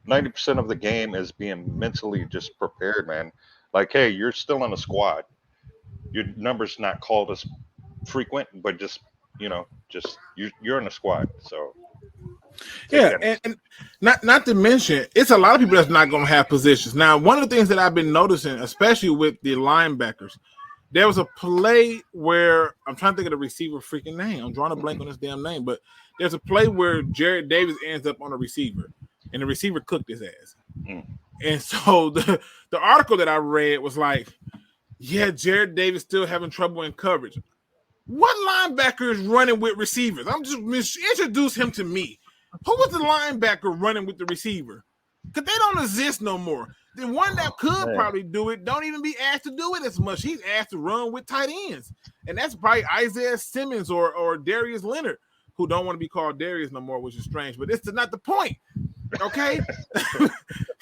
B: 90% of the game is being mentally just prepared, man. Like, hey, you're still on the squad. Your number's not called as frequent, but just you're in the squad. So
A: Yeah, and not to mention, it's a lot of people that's not going to have positions. Now, one of the things that I've been noticing, especially with the linebackers, there was a play where I'm trying to think of the receiver freaking name. I'm drawing a blank on this damn name, but there's a play where Jared Davis ends up on a receiver, and the receiver cooked his ass. And so the article that I read was like, yeah, Jared Davis still having trouble in coverage. What linebacker is running with receivers? I'm just introduce him to me. Who was the linebacker running with the receiver? Because they don't exist no more. The one that could probably do it don't even be asked to do it as much. He's asked to run with tight ends. And that's probably Isaiah Simmons or Darius Leonard, who don't want to be called Darius no more, which is strange. But it's not the point, okay?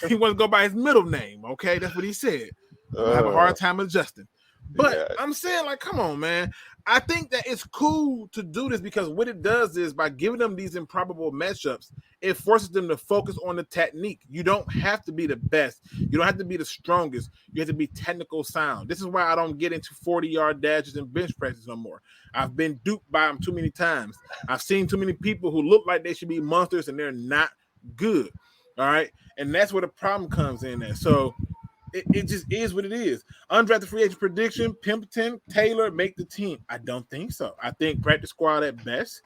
A: He wants to go by his middle name, okay? That's what he said. I have a hard time adjusting. But I'm saying, like, come on, man. I think that it's cool to do this because what it does is by giving them these improbable matchups, it forces them to focus on the technique. You don't have to be the best. You don't have to be the strongest. You have to be technical sound. This is why I don't get into 40-yard dashes and bench presses no more. I've been duped by them too many times. I've seen too many people who look like they should be monsters and they're not good. All right? And that's where the problem comes in there. So it just is what it is. Undrafted free agent prediction, Pimpleton, Taylor make the team. I don't think so. I think practice squad at best.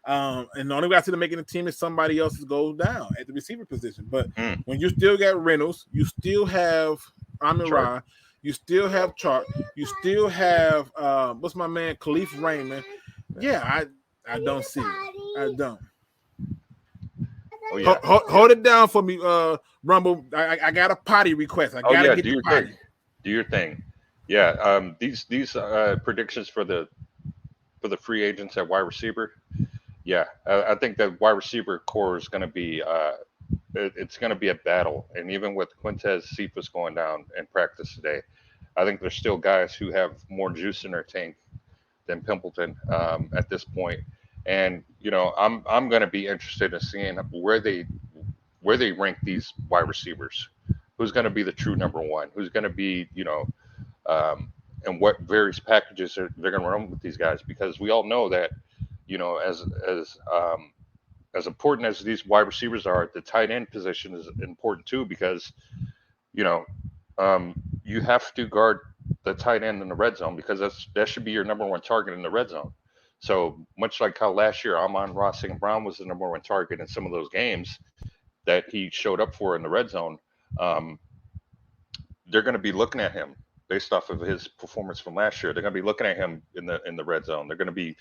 A: And the only way I see them making the team is somebody else's goes down at the receiver position. But when you still got Reynolds, you still have Amon Ra, you still have Chart, you still have what's my man, Khalif Raymond. Yeah, I don't see it. I don't. Oh, yeah. Hold it down for me, Rumble. I got a potty request. I gotta get the potty.
B: Do your thing. Yeah. These predictions for the free agents at wide receiver. Yeah, I think that wide receiver core is going to be it's going to be a battle. And even with Quintez Cephas going down in practice today, I think there's still guys who have more juice in their tank than Pimpleton at this point. And I'm going to be interested in seeing where they rank these wide receivers. Who's going to be the true number one? Who's going to be and what various packages they're going to run with these guys? Because we all know that as important as these wide receivers are, the tight end position is important too. Because you have to guard the tight end in the red zone because that should be your number one target in the red zone. So much like how last year Amon-Ra St. Brown was the number one target in some of those games that he showed up for in the red zone, they're going to be looking at him based off of his performance from last year. They're going to be looking at him in the red zone. They're going to be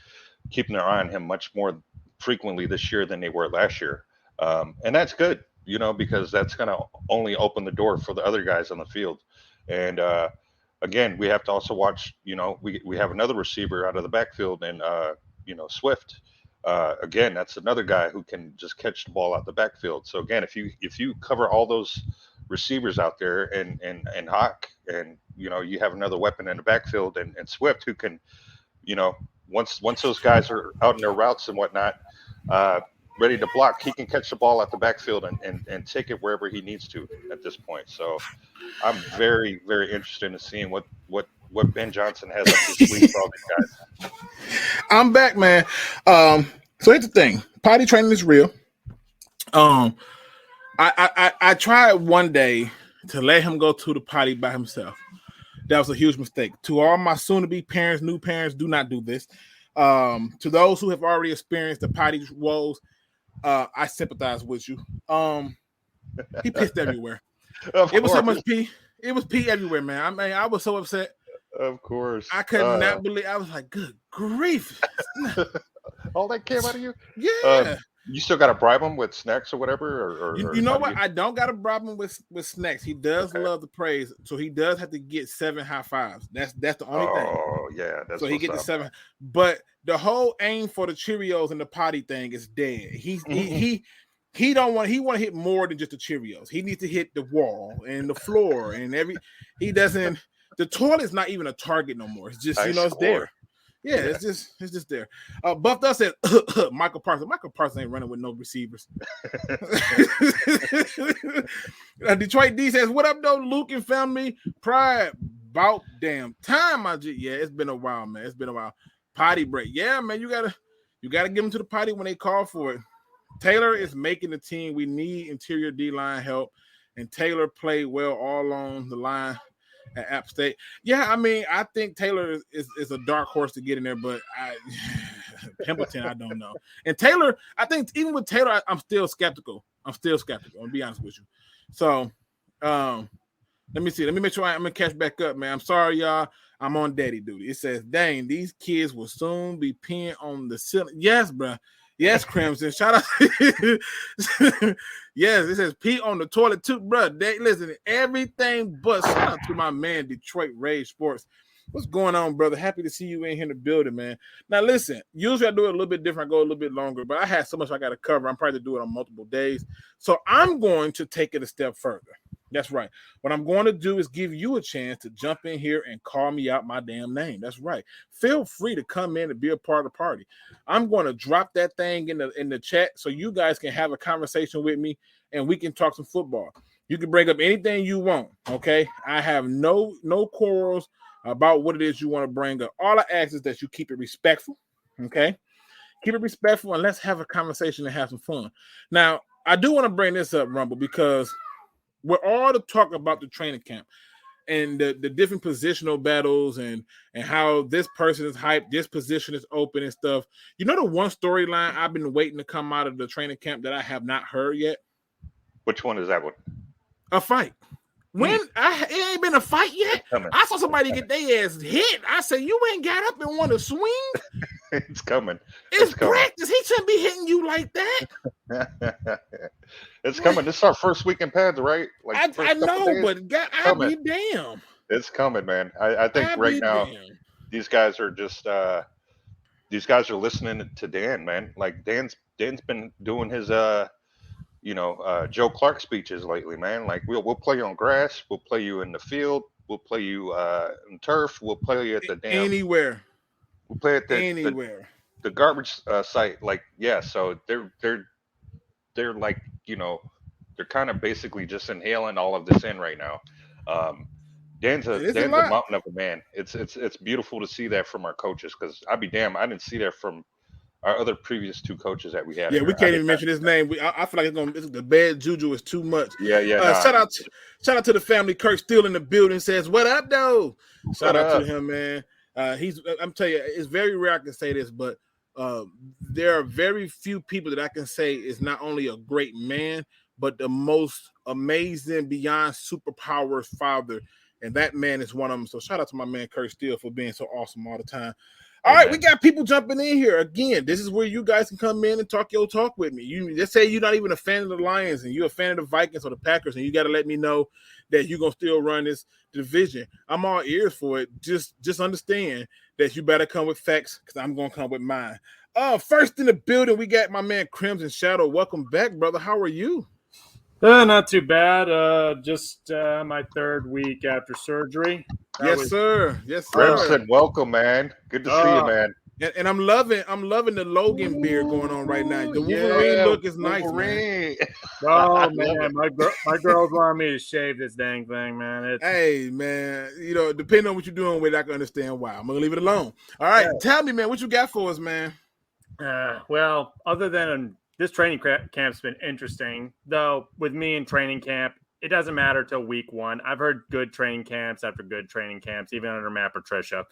B: keeping their eye on him much more frequently this year than they were last year. And that's good, because that's going to only open the door for the other guys on the field. And again, we have to also watch, we have another receiver out of the backfield and, Swift. Again, that's another guy who can just catch the ball out the backfield. So again, if you cover all those receivers out there and Hawk and, you have another weapon in the backfield and Swift who can, once those guys are out in their routes and whatnot, ready to block, he can catch the ball out the backfield and take it wherever he needs to at this point. So I'm very, very interested in seeing what Ben Johnson has up his sleeve for all these guys.
A: I'm back, man. So here's the thing. Potty training is real. I tried one day to let him go to the potty by himself. That was a huge mistake. To all my soon-to-be parents, new parents, do not do this. To those who have already experienced the potty woes, I sympathize with you. He pissed everywhere. It was so much pee. It was pee everywhere, man. I mean, I was so upset.
B: Of course.
A: I could not believe. I was like, good grief.
B: All that came out of you?
A: Yeah.
B: You still got to bribe him with snacks or whatever? Or
A: you know what? I don't got to bribe him with snacks. He does love the praise, so he does have to get 7 high fives. That's the only thing.
B: Oh, yeah. That's
A: so he gets the 7. But the whole aim for the Cheerios and the potty thing is dead. He don't want. He want to hit more than just the Cheerios. He needs to hit the wall and the floor and he doesn't. The toilet's not even a target no more. It's just it's there. Yeah, it's just there. Buff Dust said Michael Parsons. Michael Parsons ain't running with no receivers. Detroit D says, "What up, though, Luke and family? Pride about damn time." It's been a while, man. It's been a while. Potty break, yeah, man. You gotta get them to the potty when they call for it. Taylor is making the team. We need interior D-line help, and Taylor played well all along the line at App State. Yeah, I mean, I think Taylor is a dark horse to get in there, but Pimpleton, I don't know. And Taylor, I think even with Taylor, I'm still skeptical. I'm gonna be honest with you. So, let me see. Let me make sure I'm gonna catch back up, man. I'm sorry, y'all. I'm on daddy duty. It says, dang, these kids will soon be peeing on the ceiling. Yes, bro. Yes, Crimson. Shout out. Yes, it says pee on the toilet too, bro. Listen, everything but shout out to my man, Detroit Rage Sports. What's going on, brother? Happy to see you in here in the building, man. Now, listen, usually I do it a little bit different. I go a little bit longer, but I had so much I got to cover. I'm probably to do it on multiple days. So I'm going to take it a step further. That's right. What I'm going to do is give you a chance to jump in here and call me out my damn name. That's right. Feel free to come in and be a part of the party. I'm going to drop that thing in the chat so you guys can have a conversation with me and we can talk some football. You can bring up anything you want, okay? I have no quarrels about what it is you want to bring up. All I ask is that you keep it respectful, okay? Keep it respectful and let's have a conversation and have some fun. Now, I do want to bring this up, Rumble, because we're all to talk about the training camp and the different positional battles and how this person is hyped, this position is open and stuff. You know the one storyline I've been waiting to come out of the training camp that I have not heard yet?
B: Which one is that one?
A: A fight. When it ain't been a fight yet. I saw somebody get their ass hit. I said, you ain't got up and want to swing?
B: It's coming.
A: It's practice. He shouldn't be hitting you like that.
B: It's coming. This is our first week in pads, right? Like
A: I know, but God, I'll be damn.
B: It's coming, man. I think right now these guys are just listening to Dan, man. Like Dan's been doing his Joe Clark speeches lately, man. Like we'll play you on grass, we'll play you in the field, we'll play you in turf, we'll play you at the damn
A: anywhere.
B: We'll play at the garbage site. Like, yeah, so they're like, they're kind of basically just inhaling all of this in right now. Dan's a mountain of a man. It's beautiful to see that from our coaches, because I'd be damned, I didn't see that from our other previous two coaches that we had.
A: Yeah, we can't even mention his name. I feel like the bad juju is too much.
B: Yeah.
A: Shout out to the family. Curt Steele in the building says, "What up, though?" Shout out to him, man. I'm telling you, it's very rare I can say this, but there are very few people that I can say is not only a great man, but the most amazing, beyond superpowers father, and that man is one of them. So shout out to my man Curt Steele for being so awesome all the time. All right, we got people jumping in here. Again, this is where you guys can come in and talk your talk with me. You just say you're not even a fan of the Lions and you're a fan of the Vikings or the Packers, and you got to let me know that you're going to still run this division. I'm all ears for it. Just understand that you better come with facts, because I'm going to come with mine. First in the building, we got my man Crimson Shadow. Welcome back, brother. How are you?
C: Not too bad. Just my third week after surgery.
A: Yes, sir.
B: Crimson, welcome, man. Good to see you, man.
A: And I'm loving the Logan beard going on right now. The Wolverine look is nice, man.
C: Oh man, my girls want me to shave this dang thing, man.
A: Hey, man, depending on what you're doing with it, I can understand why. I'm gonna leave it alone. All right, Tell me, man, what you got for us, man?
C: Well, other than this training camp's been interesting, though. With me in training camp, it doesn't matter till week one. I've heard good training camps after good training camps, even under Matt Patricia.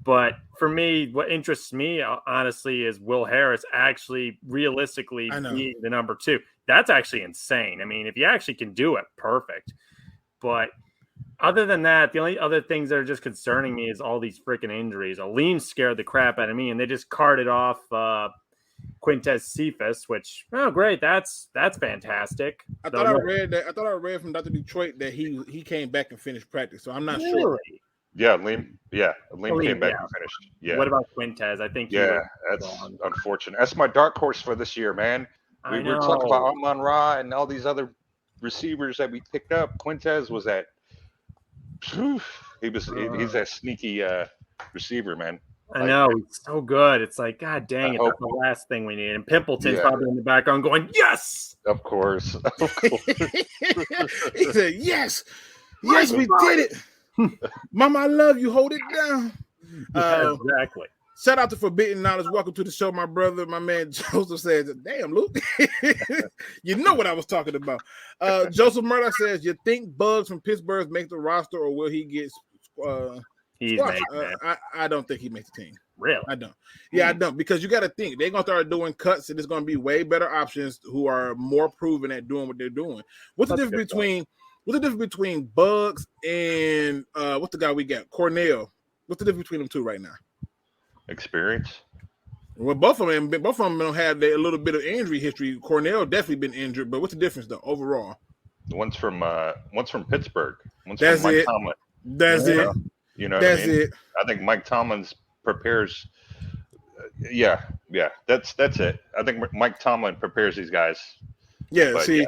C: But for me, what interests me, honestly, is Will Harris actually realistically being the number 2. That's actually insane. I mean, if you actually can do it, perfect. But other than that, the only other things that are just concerning me is all these freaking injuries. Aleem scared the crap out of me, and they just carted off Quintez Cephas, which great, that's fantastic.
A: I thought I read from Dr. Detroit that he came back and finished practice, so I'm not sure.
B: Yeah, Aleem came back and finished. Yeah.
C: What about Quintez? I think
B: that's unfortunate. That's my dark horse for this year, man. We were talking about Amon-Ra and all these other receivers that we picked up. Quintez was that. He's that sneaky receiver, man.
C: I know, he's so good. It's like, God dang it, that's the last thing we need. And Pimpleton's probably in the background going, yes!
B: Of course.
A: He said, yes, we did it. Mama, I love you. Hold it down.
C: Exactly.
A: Shout out to Forbidden Knowledge. Welcome to the show, my brother. My man Joseph says, "Damn, Luke, you know what I was talking about." Joseph Murdoch says, "You think Bugs from Pittsburgh makes the roster, or will he get squashed?" I don't think he makes the team.
C: Really?
A: I don't. Yeah, I don't, because you got to think they're gonna start doing cuts, and there's gonna be way better options who are more proven at doing what they're doing. What's the difference between Bugs and what's the guy we got? Cornell. What's the difference between them two right now?
B: Experience.
A: Well, both of them don't have a little bit of injury history. Cornell definitely been injured, but what's the difference though overall?
B: One's from Pittsburgh. One's
A: That's
B: from Mike
A: it.
B: Tomlin.
A: That's it.
B: You know,
A: that's
B: what I mean?
A: it.
B: I think Mike Tomlin prepares. Yeah, that's it. I think Mike Tomlin prepares these guys.
A: Yeah,
B: but,
A: see.
B: yeah.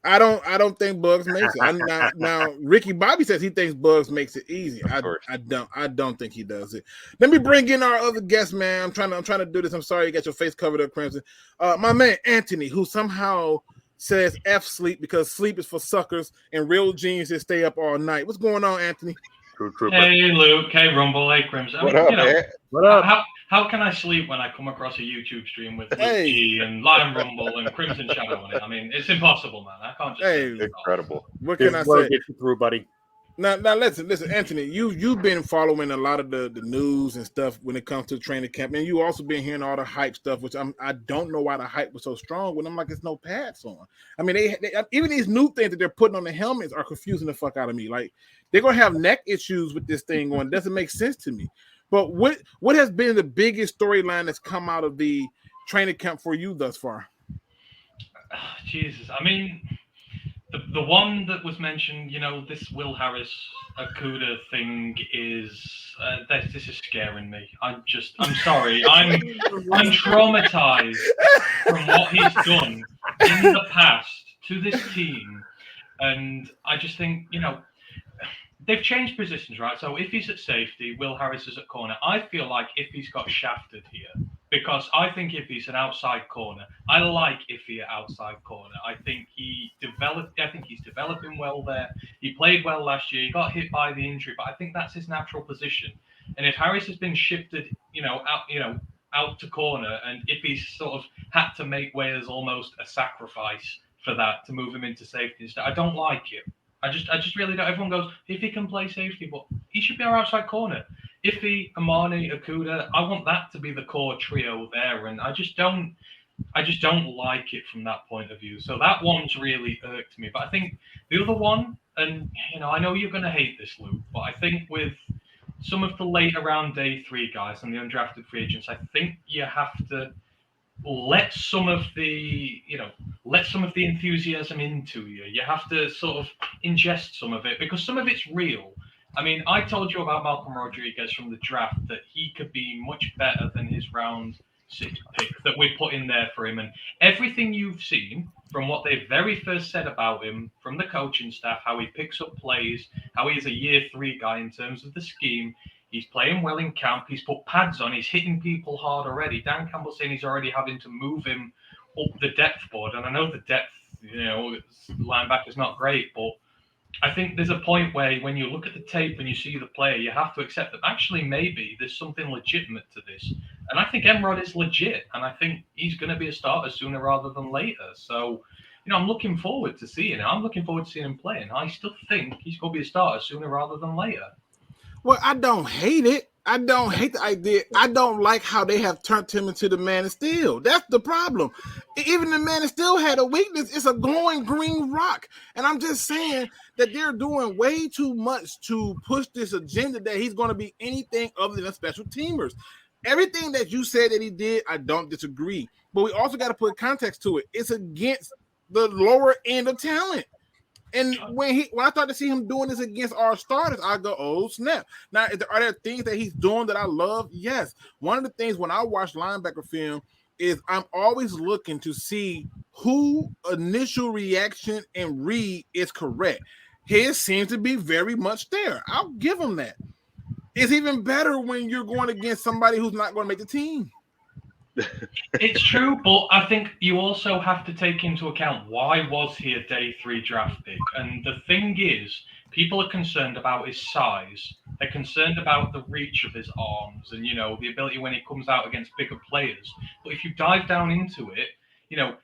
A: I don't think Bugs makes it. Now Ricky Bobby says he thinks Bugs makes it easy. I don't think he does it. Let me bring in our other guest, man. I'm trying to do this. I'm sorry you got your face covered up, Crimson. My man Anthony, who somehow says F sleep because sleep is for suckers and real geniuses stay up all night. What's going on, Anthony?
D: Hey Luke, hey Rumble, hey Crimson.
B: What up, man?
C: What up?
D: How can I sleep when I come across a YouTube stream with Luke G and Lion Rumble and Crimson Shadow on it? I mean, it's impossible, man. I can't just
B: incredible.
A: What can I say?
C: Get you through, buddy.
A: Now listen, Anthony. You've been following a lot of the news and stuff when it comes to training camp, and you also been hearing all the hype stuff, which I don't know why the hype was so strong when I'm like, it's no pads on. I mean, they even these new things that they're putting on the helmets are confusing the fuck out of me. Like they're gonna have neck issues with this thing on. It doesn't make sense to me. But what has been the biggest storyline that's come out of the training camp for you thus far?
D: Jesus, I mean, the one that was mentioned, you know, this Will Harris Akuda thing is this is scaring me. I'm sorry. I'm traumatized from what he's done in the past to this team, and I just think, you know, they've changed positions, right? So if he's at safety, Will Harris is at corner. I feel like Iffy's got shafted here because I think Iffy's an outside corner. I like Iffy at outside corner. I think he's developing well there. He played well last year. He got hit by the injury, but I think that's his natural position. And if Harris has been shifted, out to corner, and Iffy's sort of had to make way as almost a sacrifice for that to move him into safety instead, I don't like it. I just really don't. Everyone goes, if he can play safety, but he should be our outside corner. Iffy, Amani, Akuda, I want that to be the core trio there, and I just don't like it from that point of view. So that one's really irked me. But I think the other one, and I know you're going to hate this, Luke, but I think with some of the late around day 3 guys and the undrafted free agents, I think you have to let some of the enthusiasm into you. You have to sort of ingest some of it because some of it's real. I mean, I told you about Malcolm Rodriguez from the draft, that he could be much better than his round 6 pick that we put in there for him. And everything you've seen from what they very first said about him, from the coaching staff, how he picks up plays, how he's a year 3 guy in terms of the scheme. He's playing well in camp. He's put pads on. He's hitting people hard already. Dan Campbell's saying he's already having to move him up the depth board. And I know the depth, linebacker's not great, but I think there's a point where when you look at the tape and you see the player, you have to accept that actually maybe there's something legitimate to this. And I think Emrod is legit. And I think he's going to be a starter sooner rather than later. So, I'm looking forward to seeing it. I'm looking forward to seeing him play. And I still think he's going to be a starter sooner rather than later.
A: Well, I don't hate it. I don't hate the idea. I don't like how they have turned him into the Man of Steel. That's the problem. Even the Man of Steel had a weakness. It's a glowing green rock. And I'm just saying that they're doing way too much to push this agenda that he's going to be anything other than a special teamers. Everything that you said that he did, I don't disagree. But we also got to put context to it. It's against the lower end of talent. And when I start to see him doing this against our starters, I go, oh, snap. Now, are there things that he's doing that I love? Yes. One of the things when I watch linebacker film is I'm always looking to see who initial reaction and read is correct. His seems to be very much there. I'll give him that. It's even better when you're going against somebody who's not going to make the team.
D: It's true, but I think you also have to take into account why was he a day 3 draft pick. And the thing is, people are concerned about his size They're concerned about the reach of his arms and, the ability when he comes out against bigger players. But if you dive down into it,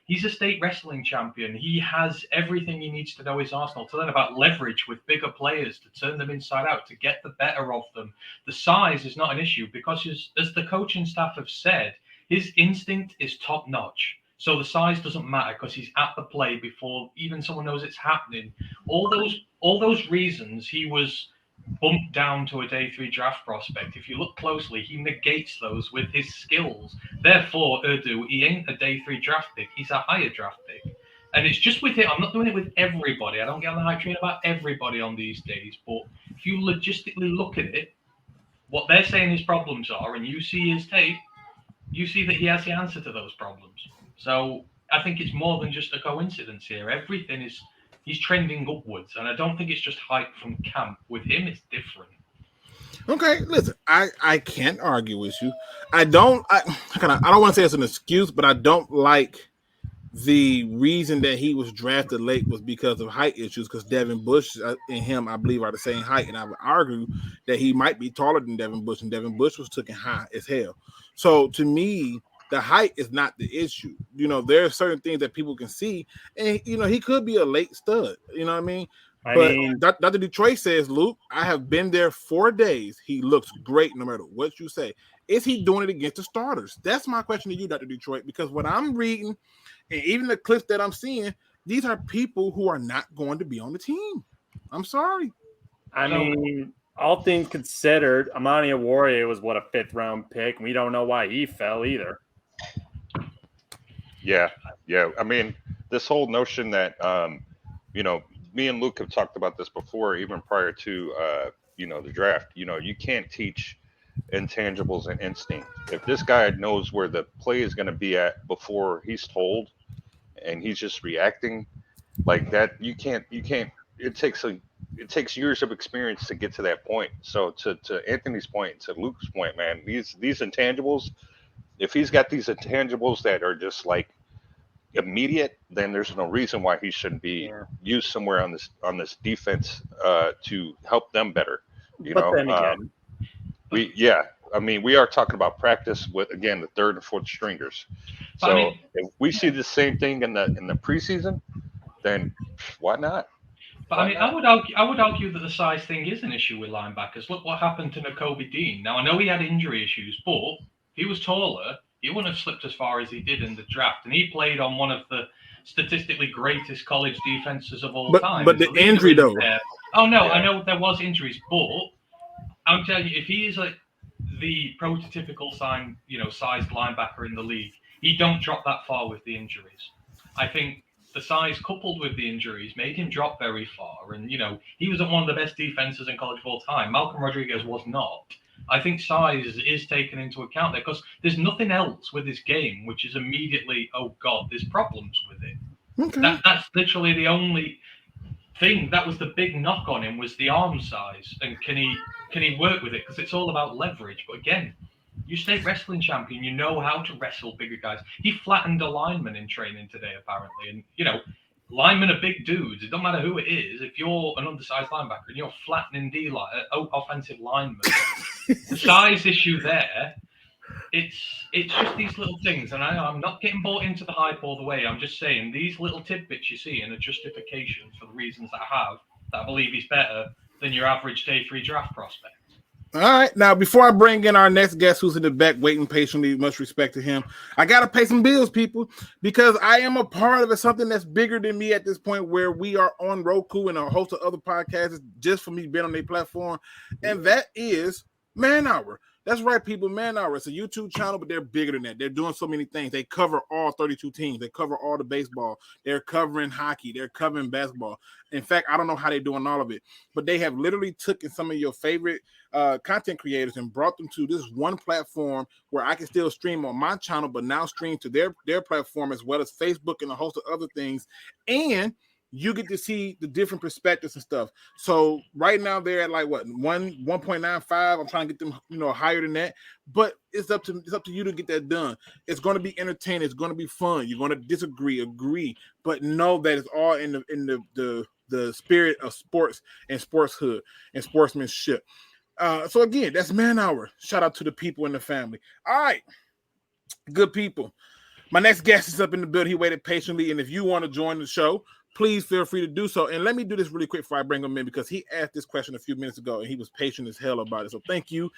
D: he's a state wrestling champion. He has everything he needs to know his arsenal to learn about leverage with bigger players, to turn them inside out, to get the better of them. The size is not an issue because, as the coaching staff have said, his instinct is top notch. So the size doesn't matter because he's at the play before even someone knows it's happening. All those reasons he was bumped down to a day 3 draft prospect. If you look closely, he negates those with his skills. Therefore, Urdu, he ain't a day 3 draft pick. He's a higher draft pick. And it's just with it. I'm not doing it with everybody. I don't get on the hype train about everybody on these days. But if you logistically look at it, what they're saying his problems are, and you see his tape, you see that he has the answer to those problems. So I think it's more than just a coincidence here. Everything is... He's trending upwards, and I don't think it's just hype from camp. With him, it's different.
A: Okay, listen, I can't argue with you. I don't want to say it's an excuse, but I don't like the reason that he was drafted late was because of height issues, because Devin Bush and him, I believe, are the same height, and I would argue that he might be taller than Devin Bush, and Devin Bush was taken high as hell. So to me, the height is not the issue. There are certain things that people can see, and he could be a late stud. You know what I mean? But Dr. Detroit says, Luke, I have been there 4 days. He looks great no matter what you say. Is he doing it against the starters? That's my question to you, Dr. Detroit, because what I'm reading and even the clips that I'm seeing, these are people who are not going to be on the team. I'm sorry.
C: I mean, all things considered, Amani Warrior was a 5th round pick. And we don't know why he fell either.
B: Yeah. I mean, this whole notion that, me and Luke have talked about this before, even prior to, the draft. You can't teach intangibles and instinct. If this guy knows where the play is going to be at before he's told, and he's just reacting like that, you can't. It takes years of experience to get to that point. So to Anthony's point, to Luke's point, man, these intangibles. If he's got these intangibles that are just like immediate, then there's no reason why he shouldn't be used somewhere on this defense to help them better. We are talking about practice with, again, the 3rd and 4th stringers. So if we see the same thing in the preseason, then why not?
D: But I would argue that the size thing is an issue with linebackers. Look what happened to Nakobe Dean. Now I know he had injury issues, but if he was taller, he wouldn't have slipped as far as he did in the draft. And he played on one of the statistically greatest college defenses of all time.
A: But the injury, though.
D: Oh, no, yeah. I know there was injuries, but I'm telling you, if he is like the prototypical sized linebacker in the league, he don't drop that far with the injuries. I think the size coupled with the injuries made him drop very far. And, he was at one of the best defenses in college of all time. Malcolm Rodriguez was not. I think size is taken into account there because there's nothing else with his game which is immediately, oh God, there's problems with it. Okay. That's literally the only thing. That was the big knock on him, was the arm size, and can he work with it, because it's all about leverage. But again, you state wrestling champion, you know how to wrestle bigger guys. He flattened a lineman in training today apparently, and linemen are big dudes. It don't matter who it is. If you're an undersized linebacker and you're flattening offensive linemen, the size issue there, it's just these little things. And I'm not getting bought into the hype all the way. I'm just saying these little tidbits you see in a justification for the reasons that I believe he's better than your average day 3 draft prospect.
A: All right. Now, before I bring in our next guest who's in the back waiting patiently, much respect to him, I got to pay some bills, people, because I am a part of something that's bigger than me at this point, where we are on Roku and a host of other podcasts just for me being on their platform. And that is Man Hour. That's right, people. Man Hour. It's a YouTube channel, but they're bigger than that. They're doing so many things. They cover all 32 teams. They cover all the baseball. They're covering hockey. They're covering basketball. In fact, I don't know how they're doing all of it, but they have literally taken some of your favorite content creators and brought them to this one platform where I can still stream on my channel, but now stream to their platform, as well as Facebook and a host of other things. And you get to see the different perspectives and stuff. So right now they're at like 1.95. I'm trying to get them, higher than that. But it's up to you to get that done. It's going to be entertaining. It's going to be fun. You're going to disagree, agree, but know that it's all in the spirit of sports and sportshood and sportsmanship. So again, that's man hour. Shout out to the people in the family. All right, good people. My next guest is up in the building. He waited patiently, and if you want to join the show, please feel free to do so. And let me do this really quick before I bring him in, because he asked this question a few minutes ago, and he was patient as hell about it. So thank you.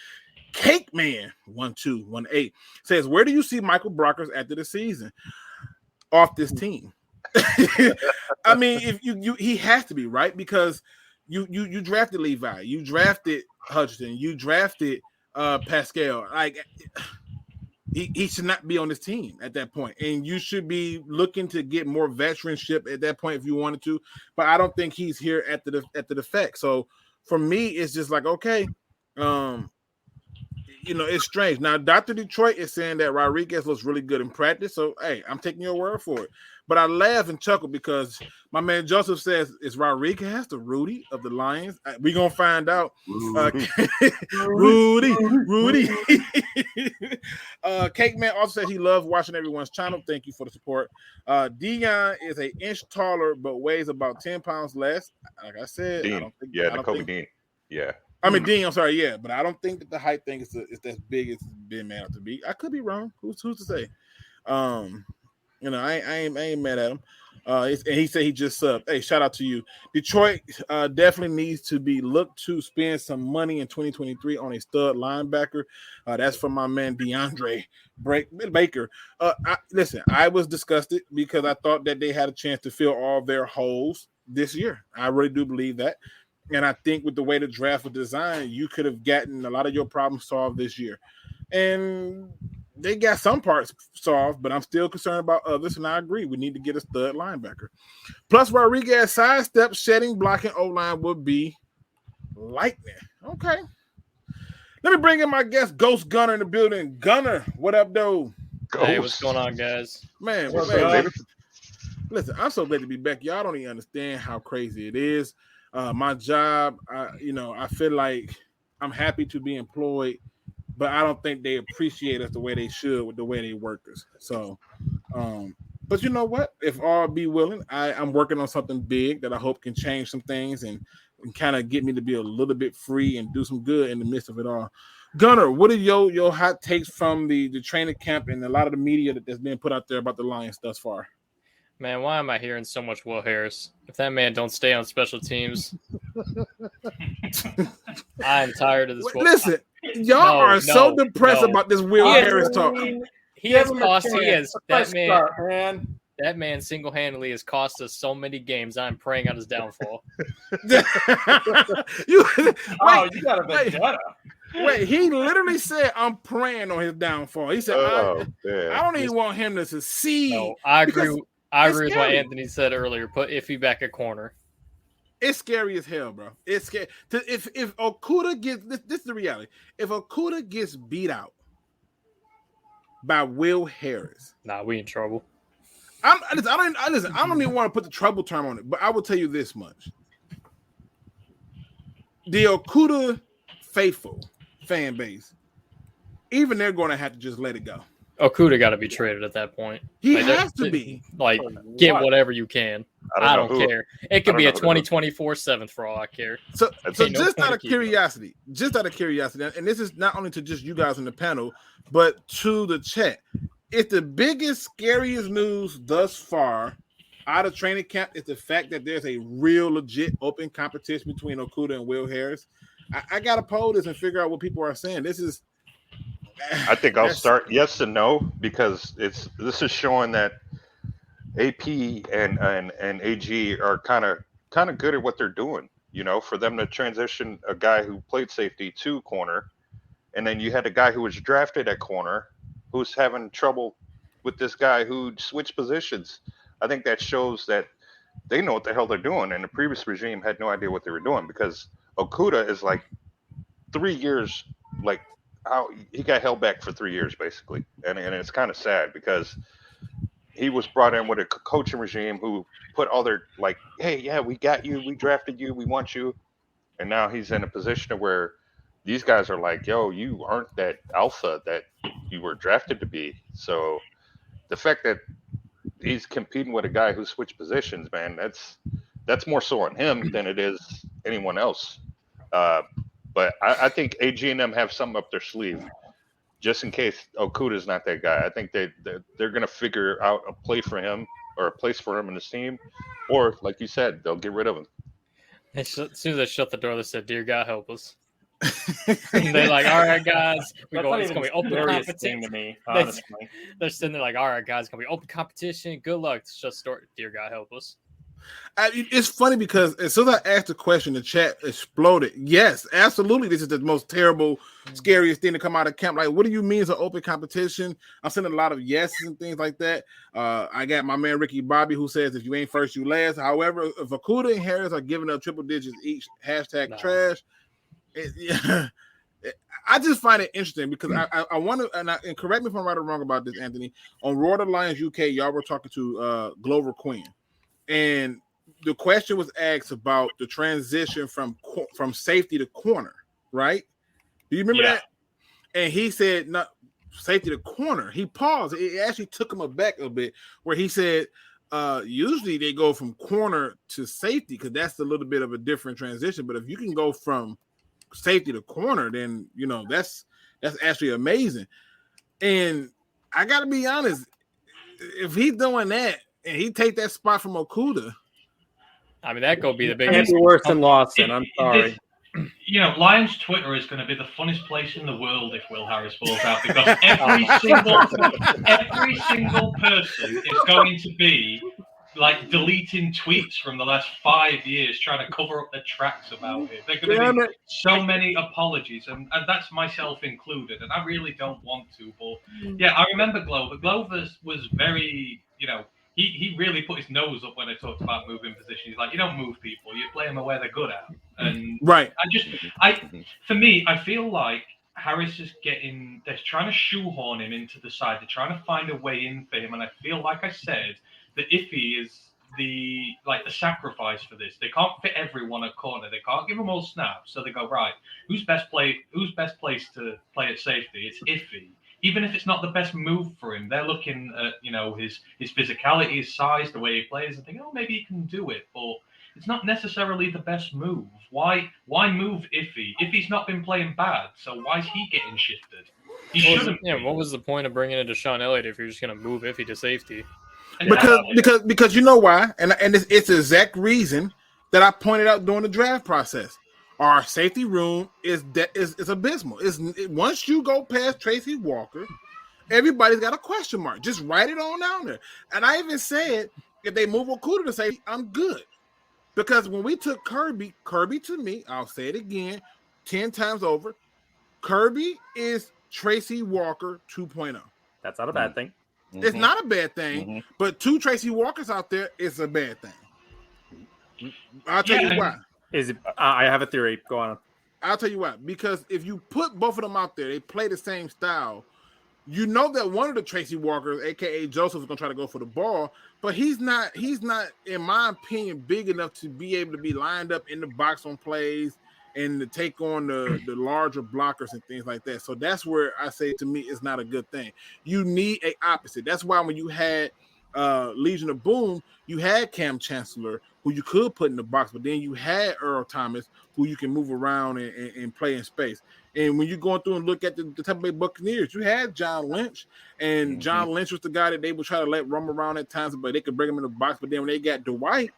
A: Cake Man 1218 says, where do you see Michael Brockers after the season? Off this team. I mean, if you he has to be, right? Because you drafted Levi, you drafted Hutchinson, you drafted Pascal. Like, he should not be on this team at that point, and you should be looking to get more veteranship at that point if you wanted to. But I don't think he's here at the fact. So for me, it's just like, okay, it's strange. Now, Dr. Detroit is saying that Rodriguez looks really good in practice. So hey, I'm taking your word for it. But I laugh and chuckle because my man Joseph says, is Rodriguez the Rudy of the Lions? We're going to find out. Rudy. Cake Man also said he loves watching everyone's channel. Thank you for the support. Dion is an inch taller but weighs about 10 pounds less. Like I said,
B: Dean. Dean. Yeah.
A: I mean, Dean, I'm sorry, yeah. But I don't think that the height thing is as big as it's been made out to be. I could be wrong. Who's to say? I ain't mad at him. And he said he just subbed. Hey, shout out to you. Detroit definitely needs to be looked to spend some money in 2023 on a stud linebacker. That's from my man DeAndre Baker. Listen, I was disgusted because I thought that they had a chance to fill all their holes this year. I really do believe that. And I think with the way the draft was designed, you could have gotten a lot of your problems solved this year. And they got some parts solved, but I'm still concerned about others, and I agree. We need to get a stud linebacker. Plus, Rodriguez sidestep, shedding, blocking O-line would be lightning. Okay. Let me bring in my guest, Ghost Gunner, in the building. Gunner, what up, though?
E: Hey, what's going on, guys?
A: Man, listen, I'm so glad to be back. Y'all don't even understand how crazy it is. My job, I feel like I'm happy to be employed, but I don't think they appreciate us the way they should with the way they work us. So, but you know what? If all be willing, I'm working on something big that I hope can change some things and kind of get me to be a little bit free and do some good in the midst of it all. Gunner, what are your hot takes from the training camp and a lot of the media that's been put out there about the Lions thus far?
E: Man, why am I hearing so much Will Harris? If that man don't stay on special teams, I'm tired of this.
A: Listen, y'all are so depressed about this Will Harris talk.
E: That man single-handedly has cost us so many games. I'm praying on his downfall.
A: You got a vendetta. Wait, he literally said, I'm praying on his downfall. He said, I don't even want him to succeed.
E: No, I agree. I agree with what Anthony said earlier. Put Iffy back at corner.
A: It's scary as hell, bro. It's scary. If Okudah gets this is the reality. If Okudah gets beat out by Will Harris,
E: we in trouble.
A: I don't even want to put the trouble term on it, but I will tell you this much: the Okudah faithful fan base, even they're going to have to just let it go.
E: Okudah got to be traded at that point.
A: He has to be.
E: Get whatever you can. I don't care. It could be a 2024 7th for all I care.
A: So just out of curiosity, and this is not only to just you guys on the panel, but to the chat. It's the biggest, scariest news thus far out of training camp is the fact that there's a real, legit, open competition between Okudah and Will Harris. I got to poll this and figure out what people are saying.
B: I think I'll start yes and no, because this is showing that AP and AG are kind of good at what they're doing. For them to transition a guy who played safety to corner, and then you had a guy who was drafted at corner who's having trouble with this guy who switched positions. I think that shows that they know what the hell they're doing, and the previous regime had no idea what they were doing, because Okudah is like 3 years, how he got held back for 3 years basically, and it's kind of sad because he was brought in with a coaching regime who put all their hey, yeah, we got you, we drafted you, we want you, and now he's in a position where these guys are like, yo, you aren't that alpha that you were drafted to be. So the fact that he's competing with a guy who switched positions, man, that's more so on him than it is anyone else. But But I think AG and them have something up their sleeve, just in case Okuda's not that guy. I think they're going to figure out a play for him or a place for him in the team, or like you said, they'll get rid of him.
E: As soon as they shut the door, they said, "Dear God, help us." And they're like, "All right, guys, it's going to be open competition."
C: To me, honestly.
E: They're sitting there like, "All right, guys, it's going to be open competition. Good luck." It's just start. Dear God, help us.
A: It's funny because as soon as I asked the question, the chat exploded. Yes, absolutely. This is the most terrible, scariest thing to come out of camp. Like, what do you mean it's an open competition? I'm sending a lot of yeses and things like that. I got my man Ricky Bobby who says if you ain't first, you last. However, if Okuda and Harris are giving up triple digits each, #trash. I just find it interesting because I want to, and correct me if I'm right or wrong about this, Anthony. On Roar the Lions UK, y'all were talking to Glover Quin. And the question was asked about the transition from safety to corner, right? Do you remember that? And he said, "Not safety to corner." He paused. It actually took him aback a bit, where he said, "Usually they go from corner to safety because that's a little bit of a different transition. But if you can go from safety to corner, then that's actually amazing." And I got to be honest, if he's doing that. And he take that spot from Okuda.
E: I mean, that could be the
C: Can't
E: biggest.
C: be worse than Lawson. I'm sorry.
D: Lions Twitter is going to be the funnest place in the world if Will Harris falls out, because every single person is going to be like deleting tweets from the last 5 years trying to cover up their tracks about it. There are going to be so many apologies, and that's myself included, and I really don't want to. But yeah, I remember Glover. Glover was very, he really put his nose up when I talked about moving positions. He's like, you don't move people, you play them where they're good at. And
A: right.
D: For me, I feel like Harris is they're trying to shoehorn him into the side. They're trying to find a way in for him. And I feel, like I said, that Iffy is the sacrifice for this. They can't fit everyone at corner. They can't give them all snaps. So they go, right, who's best placed to play at safety? It's Iffy. Even if it's not the best move for him, they're looking at, his physicality, his size, the way he plays, and think, maybe he can do it. But it's not necessarily the best move. Why move Iffy? Iffy's not been playing bad, so why is he getting shifted? He shouldn't.
E: Yeah, what was the point of bringing in Deshaun Elliott if you're just going to move Iffy to safety?
A: Because you know why, and it's the exact reason that I pointed out during the draft process. Our safety room is abysmal. Once you go past Tracy Walker, everybody's got a question mark. Just write it on down there. And I even said, if they move Okuda to safety, I'm good. Because when we took Kirby to me, I'll say it again, 10 times over, Kirby is Tracy Walker 2.0.
C: That's not a bad thing.
A: Mm-hmm. It's not a bad thing, but 2 Tracy Walkers out there is a bad thing. I'll tell you why.
C: I have a theory. Go on.
A: I'll tell you why. Because if you put both of them out there, they play the same style. You know that one of the Tracy Walkers, aka Joseph, is gonna try to go for the ball, but he's not, in my opinion, big enough to be able to be lined up in the box on plays and to take on the larger blockers and things like that. So that's where I say, to me, it's not a good thing. You need a opposite. That's why when you had Legion of Boom, you had Cam Chancellor, who you could put in the box, but then you had Earl Thomas, who you can move around and play in space. And when you're going through and look at the Tampa Bay Buccaneers, you had John Lynch, and John Lynch was the guy that they would try to let roam around at times, but they could bring him in the box. But then when they got Dwight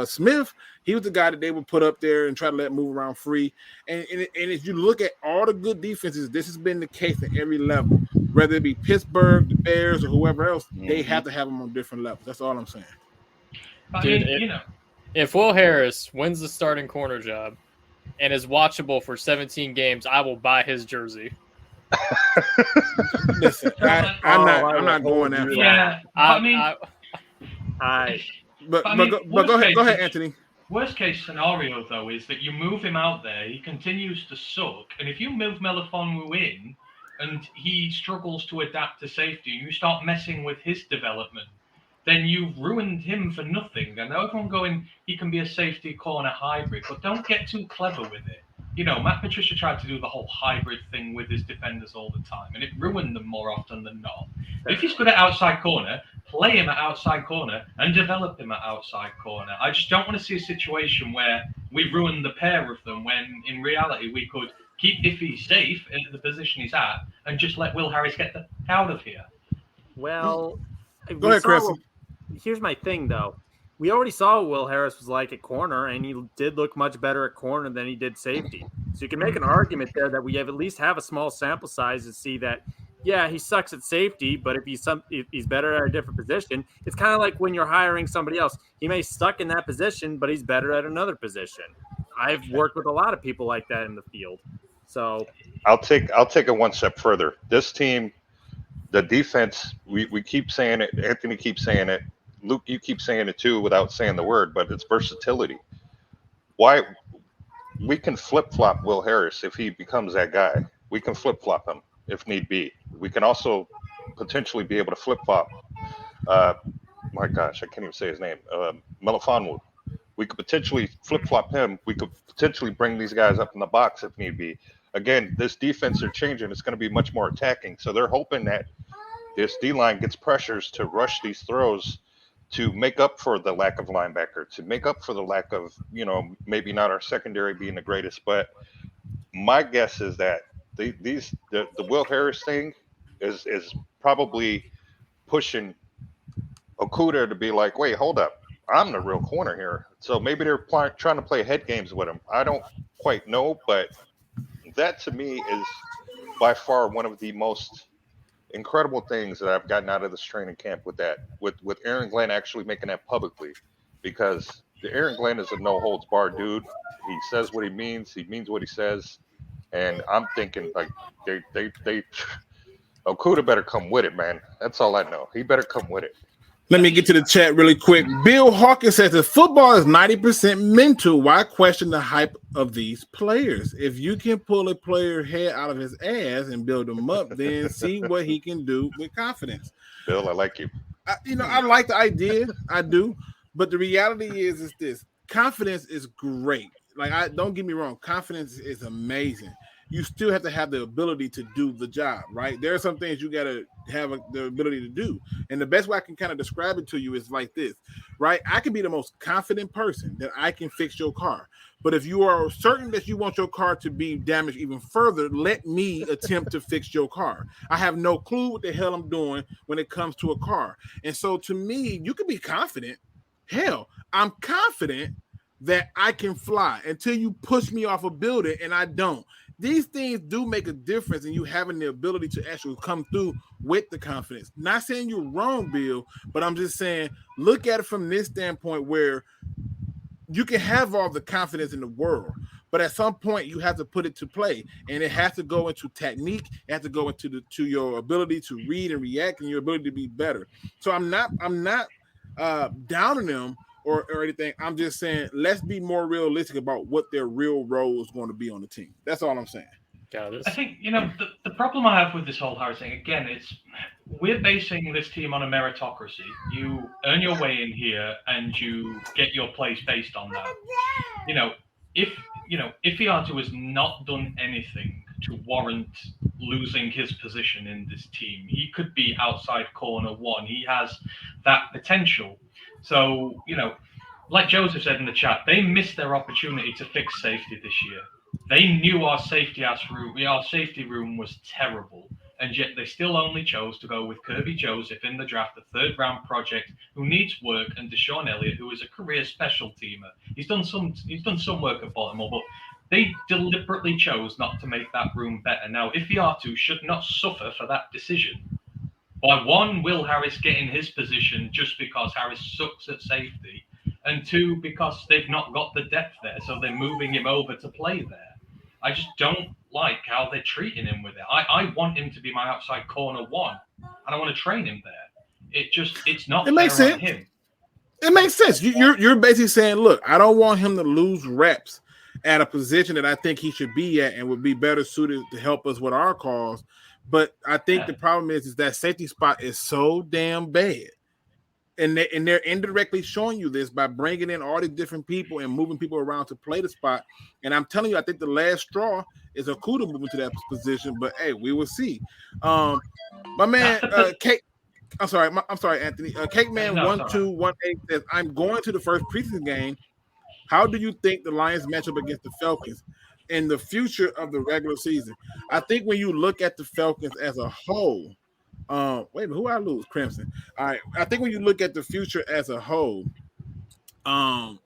A: Smith, he was the guy that they would put up there and try to let move around free. And if you look at all the good defenses, this has been the case at every level. Whether it be Pittsburgh, the Bears, or whoever else, they have to have them on different levels. That's all I'm saying.
E: Dude, if Will Harris wins the starting corner job and is watchable for 17 games, I will buy his jersey.
A: Listen, I'm not going that far.
D: Yeah,
A: But go ahead, Anthony.
D: Worst case scenario, though, is that you move him out there, he continues to suck, and if you move Melifonwu in and he struggles to adapt to safety, and you start messing with his development, then you've ruined him for nothing. And everyone going, he can be a safety corner hybrid, but don't get too clever with it. Matt Patricia tried to do the whole hybrid thing with his defenders all the time, and it ruined them more often than not. But if he's good at outside corner, play him at outside corner and develop him at outside corner. I just don't want to see a situation where we ruined the pair of them when in reality we could keep Iffy safe in the position he's at and just let Will Harris get out of here.
C: Well,
A: Go ahead, Chris.
C: Here's my thing, though. We already saw what Will Harris was like at corner, and he did look much better at corner than he did safety. So you can make an argument there that we at least have a small sample size to see that, yeah, he sucks at safety, but if he's better at a different position, it's kind of like when you're hiring somebody else. He may suck in that position, but he's better at another position. I've worked with a lot of people like that in the field. So
B: I'll take it one step further. This team, the defense, we keep saying it. Anthony keeps saying it. Luke, you keep saying it too without saying the word, but it's versatility. Why we can flip-flop Will Harris if he becomes that guy. We can flip-flop him if need be. We can also potentially be able to flip-flop, my gosh, I can't even say his name, Melifonwu. We could potentially flip-flop him. We could potentially bring these guys up in the box if need be. Again, this defense are changing. It's going to be much more attacking. So they're hoping that this D-line gets pressures to rush these throws to make up for the lack of linebacker, to make up for the lack of, maybe not our secondary being the greatest. But my guess is that the Will Harris thing is probably pushing Okudah to be like, wait, hold up. I'm the real corner here. So maybe they're trying to play head games with him. I don't quite know, but that to me is by far one of the most incredible things that I've gotten out of this training camp with Aaron Glenn actually making that publicly, because Aaron Glenn is a no holds barred dude. He says what he means what he says. And I'm thinking like they Okudah better come with it, man. That's all I know. He better come with it.
A: Let me get to the chat really quick. Bill Hawkins says that football is 90% mental. Why question the hype of these players? If you can pull a player head out of his ass and build him up, then see what he can do with confidence.
B: Bill, I like you.
A: I like the idea. I do. But the reality is this. Confidence is great. Don't get me wrong. Confidence is amazing. You still have to have the ability to do the job, right? There are some things you got to have the ability to do. And the best way I can kind of describe it to you is like this, right? I can be the most confident person that I can fix your car. But if you are certain that you want your car to be damaged even further, let me attempt to fix your car. I have no clue what the hell I'm doing when it comes to a car. And so to me, you can be confident. Hell, I'm confident that I can fly until you push me off a building and I don't. These things do make a difference in you having the ability to actually come through with the confidence. Not saying you're wrong, Bill, but I'm just saying look at it from this standpoint where you can have all the confidence in the world, but at some point you have to put it to play, and it has to go into technique. It has to go into your ability to read and react and your ability to be better. So I'm not downing them or anything. I'm just saying let's be more realistic about what their real role is going to be on the team. That's all I'm saying.
D: I think, the problem I have with this whole Harris thing, again, we're basing this team on a meritocracy. You earn your way in here and you get your place based on that. If Ifiatu has not done anything to warrant losing his position in this team, he could be outside corner one. He has that potential. So, like Joseph said in the chat, they missed their opportunity to fix safety this year. They knew our safety room was terrible, and yet they still only chose to go with Kirby Joseph in the draft, a third-round project who needs work, and Deshaun Elliott, who is a career special teamer. He's done some work at Baltimore, but they deliberately chose not to make that room better. Now, Ifiatu should not suffer for that decision. By one, Will Harris getting his position just because Harris sucks at safety, and two, because they've not got the depth there, so they're moving him over to play there. I just don't like how they're treating him with it. I want him to be my outside corner one, and I want to train him there. It's not fair on him.
A: It makes sense. You're basically saying, look, I don't want him to lose reps at a position that I think he should be at and would be better suited to help us with our cause. But I think the problem is that safety spot is so damn bad. And they're indirectly showing you this by bringing in all these different people and moving people around to play the spot. And I'm telling you, I think the last straw is Okudah moving to that position. But hey, we will see. My man, Kate. I'm sorry, Anthony. Cake Man 1218 says, I'm going to the first preseason game How do you think the Lions match up against the Falcons in the future of the regular season? I think when you look at the Falcons as a whole, wait a minute, who I lose? Crimson. All right. I think when you look at the future as a whole, or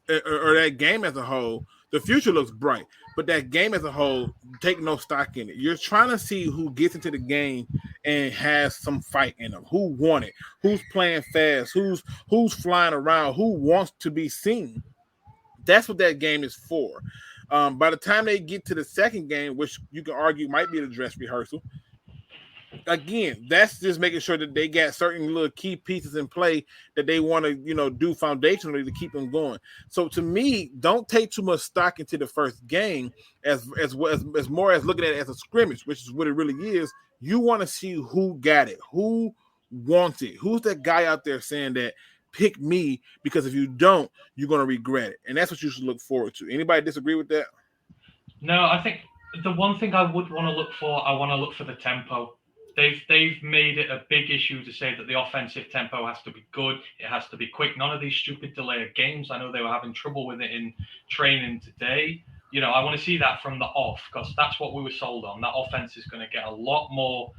A: that game as a whole, the future looks bright. But that game as a whole, take no stock in it. You're trying to see who gets into the game and has some fight in them. Who won it? Who's playing fast? Who's flying around? Who wants to be seen? That's what that game is for. By the time they get to the second game, which you can argue might be the dress rehearsal, again, that's just making sure that they got certain little key pieces in play that they want to, do foundationally to keep them going. So to me, don't take too much stock into the first game as more as looking at it as a scrimmage, which is what it really is. You want to see who got it, who wants it, who's that guy out there saying that pick me, because if you don't, you're going to regret it. And that's what you should look forward to. Anybody disagree with that?
D: No, I think the one thing I would want to look for, I want to look for the tempo. They've made it a big issue to say that the offensive tempo has to be good. It has to be quick. None of these stupid delay of games. I know they were having trouble with it in training today. I want to see that from the off, because that's what we were sold on. That offense is going to get a lot more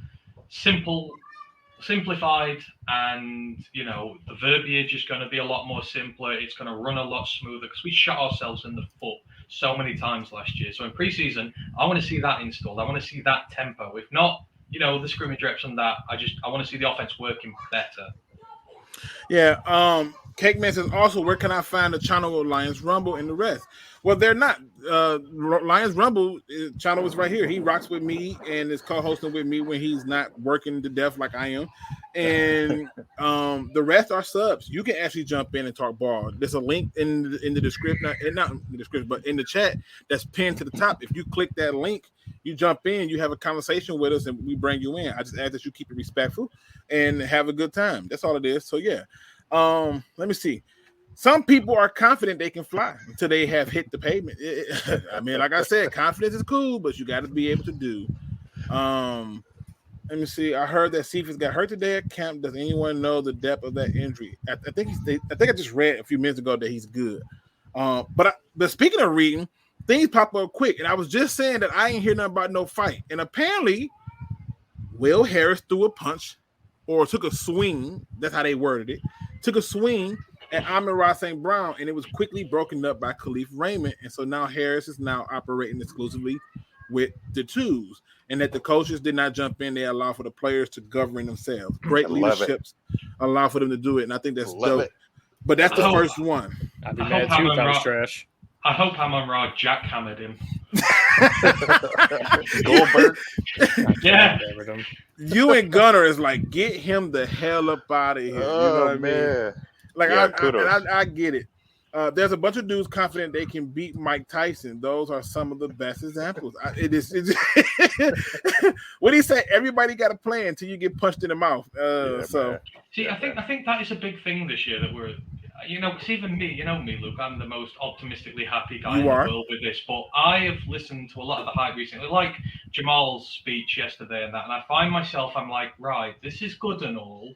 D: simplified, and the verbiage is going to be a lot more simpler. It's going to run a lot smoother, because we shot ourselves in the foot so many times last year. So in preseason, I want to see that installed. I want to see that tempo. If not, the scrimmage reps and that, I want to see the offense working better.
A: Yeah. Cake Man says also, where can I find the channel of Lions Rumble and the rest? Well, they're not. Lions Rumble channel is right here. He rocks with me and is co-hosting with me when he's not working to death like I am. And the rest are subs. You can actually jump in and talk ball. There's a link in the description, not in the description, but in the chat that's pinned to the top. If you click that link, you jump in, you have a conversation with us, and we bring you in. I just ask that you keep it respectful and have a good time. That's all it is. So yeah. Let me see. Some people are confident they can fly until they have hit the pavement. I mean, like I said, confidence is cool, but you got to be able to do. Let me see. I heard that Cephas got hurt today at camp. Does anyone know the depth of that injury? I think I just read a few minutes ago that he's good. But speaking of reading, things pop up quick, and I was just saying that I ain't hear nothing about no fight. And apparently, Will Harris threw a punch or took a swing. That's how they worded it. Took a swing at Amon-Ra St. Brown, and it was quickly broken up by Khalif Raymond. And so now Harris is now operating exclusively with the twos, and that the coaches did not jump in. They allow for the players to govern themselves. Great leaderships allow for them to do it, and I think that's dope. But that's the first one.
E: I'd be mad too if I was trash.
D: I hope Amon-Ra jackhammered him.
B: Goldberg.
D: Yeah.
A: You and Gunner is like, get him the hell up out of here. You know what I mean? Like, yeah, I get it. There's a bunch of dudes confident they can beat Mike Tyson. Those are some of the best examples. What do you say? Everybody got a plan until you get punched in the mouth.
D: I think that is a big thing this year that we're. It's even me. You know me, Luke. I'm the most optimistically happy guy in the world with this. But I have listened to a lot of the hype recently, like Jamal's speech yesterday and that. And I find myself, I'm like, right, this is good and all,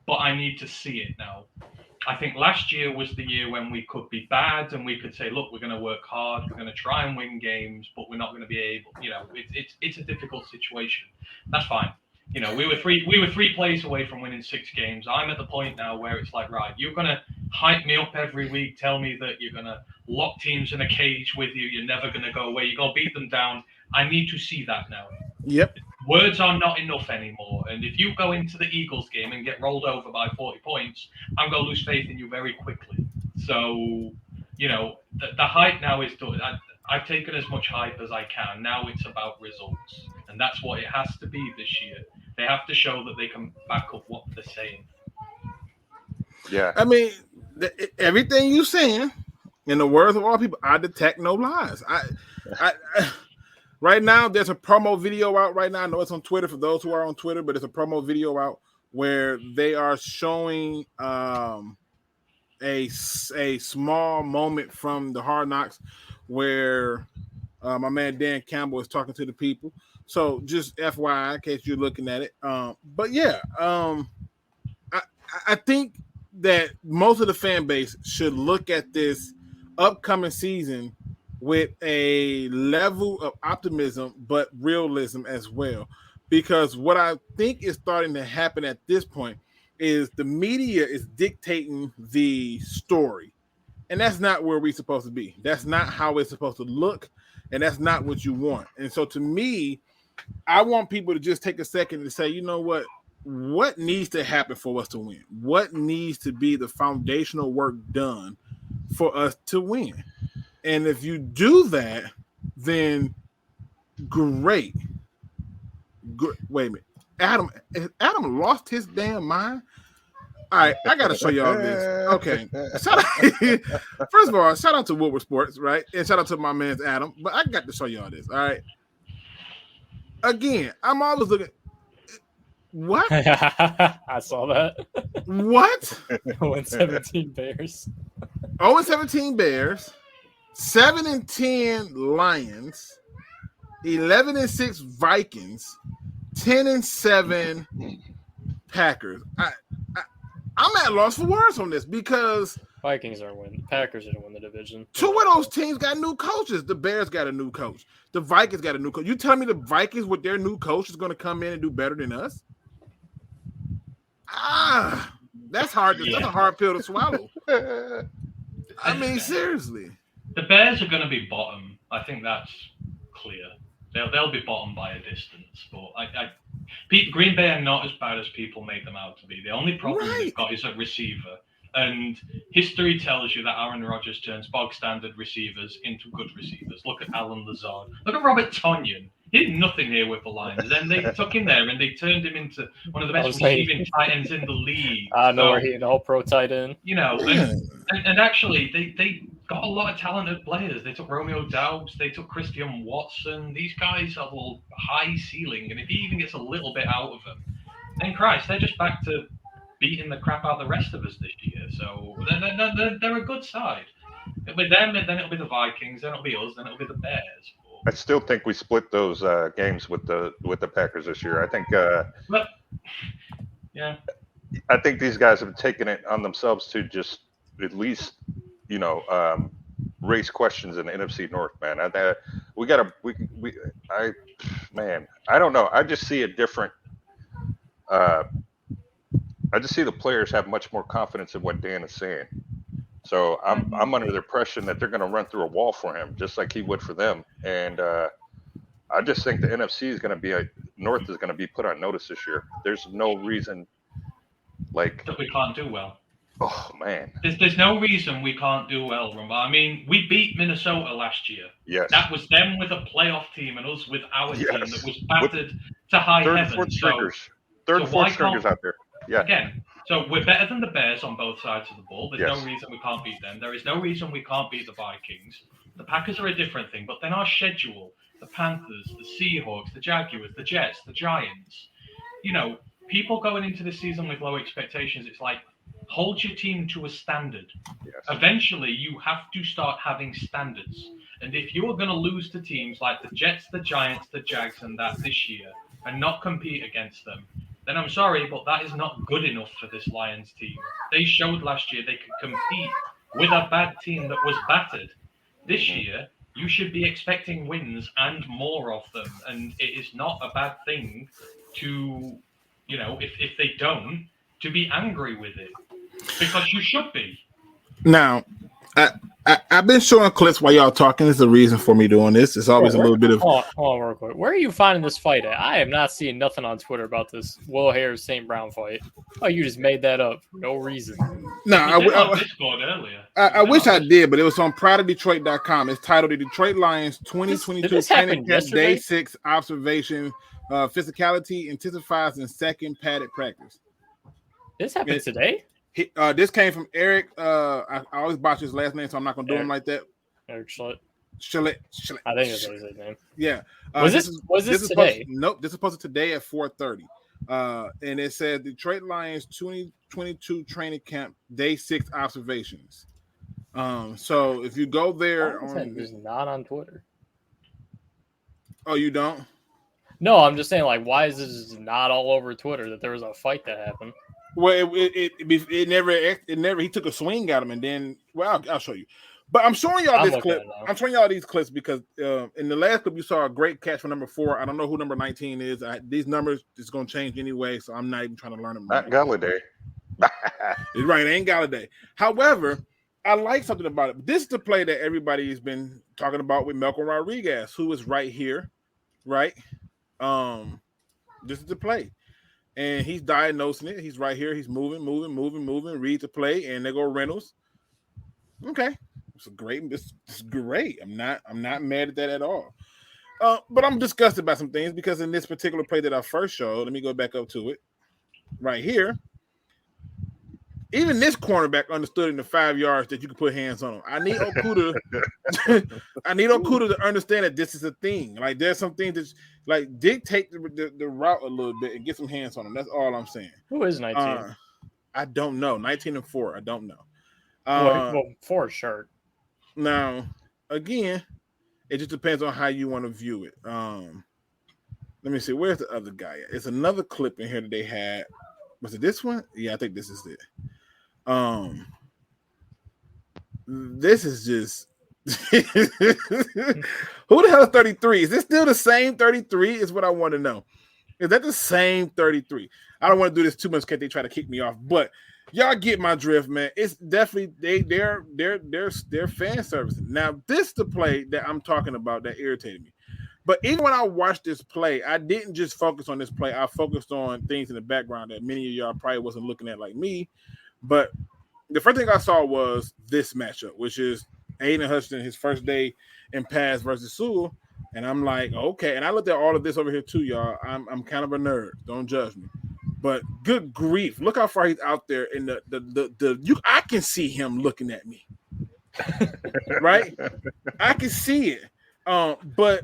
D: but I need to see it now. I think last year was the year when we could be bad and we could say, look, we're going to work hard. We're going to try and win games, but we're not going to be able. It's a difficult situation. That's fine. We were three plays away from winning 6 games. I'm at the point now where it's like, right, you're going to hype me up every week, tell me that you're going to lock teams in a cage with you. You're never going to go away. You're going to beat them down. I need to see that now.
A: Yep.
D: Words are not enough anymore. And if you go into the Eagles game and get rolled over by 40 points, I'm going to lose faith in you very quickly. So, the hype now is done. I've taken as much hype as I can. Now it's about results. And that's what it has to be this year. They have to show that they can back up what they're saying.
B: Yeah.
A: I mean, everything you're saying, in the words of all people, I detect no lies. I right now, there's a promo video out right now. I know it's on Twitter for those who are on Twitter, but it's a promo video out where they are showing a small moment from the Hard Knocks where my man Dan Campbell is talking to the people. So just FYI, in case you're looking at it. But yeah, I think that most of the fan base should look at this upcoming season with a level of optimism, but realism as well. Because what I think is starting to happen at this point is the media is dictating the story. And that's not where we're supposed to be. That's not how it's supposed to look. And that's not what you want. And so to me, I want people to just take a second and say, you know what needs to happen for us to win? What needs to be the foundational work done for us to win? And if you do that, then great. Wait a minute. Adam lost his damn mind? All right, I got to show y'all this. Okay. First of all, shout out to Woodward Sports, right? And shout out to my man Adam. But I got to show y'all this, all right? Again, I'm always looking. What?
E: I saw that.
A: What?
E: 0-17 Bears.
A: 0-17 Bears. 7-10 Lions. 11-6 Vikings. 10-7 Packers. I'm at loss for words on this because
E: Vikings are winning. Packers are going to win the division.
A: Two of those teams got new coaches. The Bears got a new coach. The Vikings got a new coach. You telling me the Vikings with their new coach is going to come in and do better than us? That's hard. That's a hard pill to swallow. I mean, seriously.
D: The Bears are going to be bottom. I think that's clear. They'll be bottom by a distance. But Green Bay are not as bad as people make them out to be. The only problem they've got is a receiver. And history tells you that Aaron Rodgers turns bog standard receivers into good receivers. Look at Alan Lazard. Look at Robert Tonyan. He did nothing here with the Lions. Then they took him there and they turned him into one of the best receiving tight ends in the league.
E: I know where he an all-pro tight end.
D: You know, and actually they got a lot of talented players. They took Romeo Doubs. They took Christian Watson. These guys have a high ceiling. And if he even gets a little bit out of them, then Christ, they're just back to beating the crap out of the rest of us this year. So they're a good side. With them, then it'll be the Vikings, then it'll be us, then it'll be the Bears.
B: I still think we split those games with the Packers this year. I think.
D: Yeah.
B: I think these guys have taken it on themselves to just at least, raise questions in the NFC North, man. I don't know. I just see a different. I just see the players have much more confidence in what Dan is saying. So I'm under the impression that they're going to run through a wall for him, just like he would for them. And I just think the NFC is going to be North is going to be put on notice this year. There's no reason
D: that we can't do well.
B: Oh man,
D: there's no reason we can't do well, Rumba. I mean, we beat Minnesota last year.
B: Yes,
D: that was them with a playoff team and us with our team that was battered to high heaven.
B: Third and fourth stringers out there. Yeah.
D: Again, so we're better than the Bears on both sides of the ball. There's no reason we can't beat them. There is no reason we can't beat the Vikings. The Packers are a different thing, but then our schedule, the Panthers, the Seahawks, the Jaguars, the Jets, the Giants, people going into the season with low expectations, it's like, hold your team to a standard.
B: Yes.
D: Eventually, you have to start having standards. And if you're going to lose to teams like the Jets, the Giants, the Jags, and that this year, and not compete against them, then I'm sorry, but that is not good enough for this Lions team. They showed last year they could compete with a bad team that was battered. This year, you should be expecting wins and more of them. And it is not a bad thing to, if they don't, to be angry with it. Because you should be.
A: Now, I've been showing clips while y'all talking. There's a reason for me doing this. It's always a little bit of.
E: Hold on, real quick. Where are you finding this fight at? I am not seeing nothing on Twitter about this Will Harris St. Brown fight. Oh, you just made that up for no reason.
A: No, I wish I did, but it was on PrideOfDetroit.com. It's titled "The Detroit Lions 2022 Training Camp Day 6 Observation: Physicality Intensifies in Second Padded Practice."
E: This happened today.
A: This came from Eric. I always botch his last name, so I'm not going to do him like that.
E: Eric Schlitt.
A: Schlitt.
E: I think that's his name.
A: Yeah.
E: Was this today?
A: Nope. This is posted today at 4:30. And it said Detroit Lions 2022 Training Camp Day 6 Observations. So if you go there,
E: it's not on Twitter.
A: Oh, you don't?
E: No, I'm just saying, why is this not all over Twitter that there was a fight that happened?
A: Well, it never. He took a swing at him, and then, I'll show you. But I'm showing y'all this
E: looking
A: clip.
E: at it now.
A: I'm showing y'all these clips because in the last clip you saw a great catch from number 4. I don't know who number 19 is. These numbers is going to change anyway, so I'm not even trying to learn them.
B: Not Galladay.
A: It's right, it ain't Galladay. However, I like something about it. This is the play that everybody has been talking about with Malcolm Rodriguez, who is right here, right? This is the play. And he's diagnosing it. He's right here. He's moving. Read the play, and there go Reynolds. Okay. It's great. I'm not mad at that at all. But I'm disgusted by some things because in this particular play that I first showed, let me go back up to it. Right here. Even this cornerback understood in the 5 yards that you can put hands on him. I need Okudah. I need Okudah to understand that this is a thing. Like there's some things that like dictate the route a little bit and get some hands on him. That's all I'm saying.
E: Who is 19?
A: I don't know. 19 and 4. I don't know.
E: Well, 4 shirt.
A: Now, again, it just depends on how you want to view it. Let me see. Where's the other guy at? It's another clip in here that they had. Was it this one? Yeah, I think this is it. This is just who the hell is 33? Is this still the same 33? Is what I want to know. Is that the same 33? I don't want to do this too much because they try to kick me off, but y'all get my drift, man. It's definitely they're fan servicing. Now, this is the play that I'm talking about that irritated me. But even when I watched this play, I didn't just focus on this play. I focused on things in the background that many of y'all probably wasn't looking at like me. But the first thing I saw was this matchup, which is Aiden Hutchinson, his first day in pass versus Sewell. And I'm like, okay. And I looked at all of this over here too, y'all. I'm kind of a nerd. Don't judge me. But good grief. Look how far he's out there in I can see him looking at me. Right? I can see it. But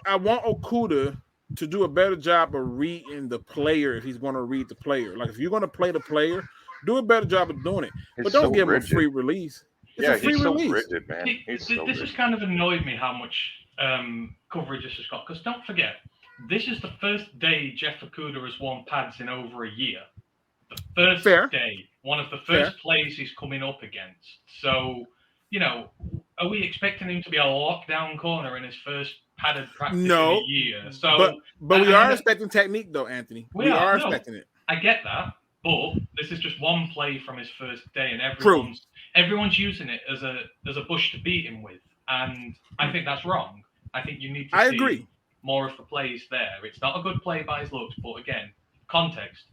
A: I want Okudah to do a better job of reading the player if he's going to read the player. Like if you're going to play the player, do a better job of doing it. But don't give him a free release. It's
B: he's so rigid, man.
D: This has kind of annoyed me how much coverage this has got. Because don't forget, this is the first day Jeff Okudah has worn pads in over a year. The first day. One of the first plays he's coming up against. So, are we expecting him to be a lockdown corner in his first padded practice in a year? So,
A: but we are expecting technique, though, Anthony. We are expecting it.
D: I get that, but this is just one play from his first day, and everyone's using it as a bush to beat him with, and I think that's wrong. I think you need to see more of the plays there. It's not a good play by his looks, but again, context.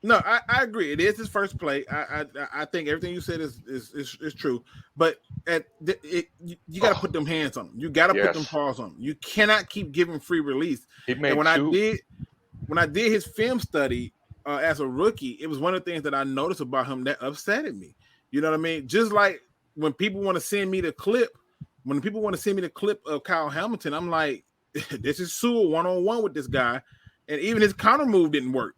A: No, I agree. It is his first play. I think everything you said is true. But you got to put them hands on him. You got to put them paws on him. You cannot keep giving free release. When I did his film study as a rookie, it was one of the things that I noticed about him that upsetted me. You know what I mean? Just like when people want to send me the clip, of Kyle Hamilton, I'm like, this is Sewell one-on-one with this guy. And even his counter move didn't work.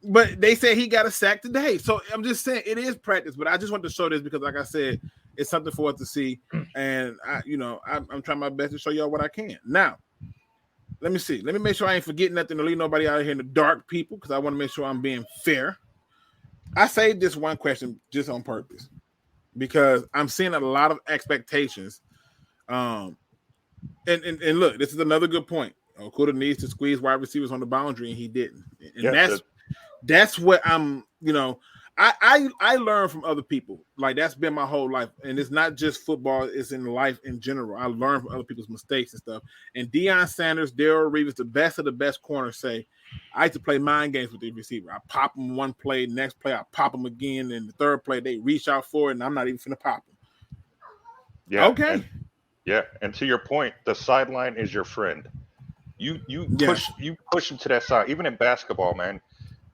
A: But they said he got a sack today. So I'm just saying it is practice. But I just want to show this because, like I said, it's something for us to see. And I'm trying my best to show y'all what I can. Now, let me see. Let me make sure I ain't forgetting nothing to leave nobody out here in the dark, people, because I want to make sure I'm being fair. I saved this one question just on purpose because I'm seeing a lot of expectations. And look, this is another good point. Okudah needs to squeeze wide receivers on the boundary, and he didn't. And that's what I'm. I learn from other people. Like that's been my whole life, and it's not just football; it's in life in general. I learn from other people's mistakes and stuff. And Deion Sanders, Darrell Reeves, the best of the best corners say, "I used to play mind games with the receiver. I pop them one play, next play I pop them again, and the third play they reach out for it, and I'm not even finna pop them."
B: Yeah.
A: Okay.
B: And to your point, the sideline is your friend. You push him to that side. Even in basketball, man,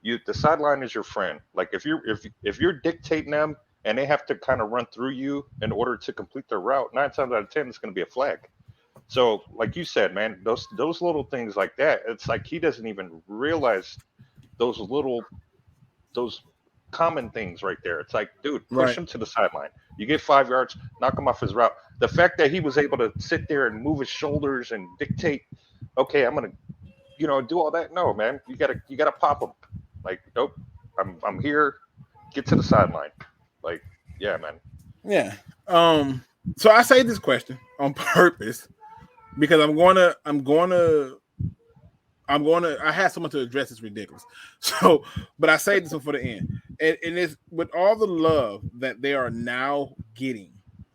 B: the sideline is your friend. Like if you're dictating them and they have to kind of run through you in order to complete their route, 9 times out of 10 it's going to be a flag. So like you said, man, those little things like that, it's like he doesn't even realize those common things right there. It's like, dude, push him to the sideline. You get 5 yards, knock him off his route. The fact that he was able to sit there and move his shoulders and dictate, okay, I'm gonna, do all that. No, man, you gotta pop him. Like, nope, I'm here. Get to the sideline. Like, yeah, man.
A: Yeah. So I say this question on purpose because I had someone to address this ridiculous. So, but I say this one for the end. And it's with all the love that they are now getting,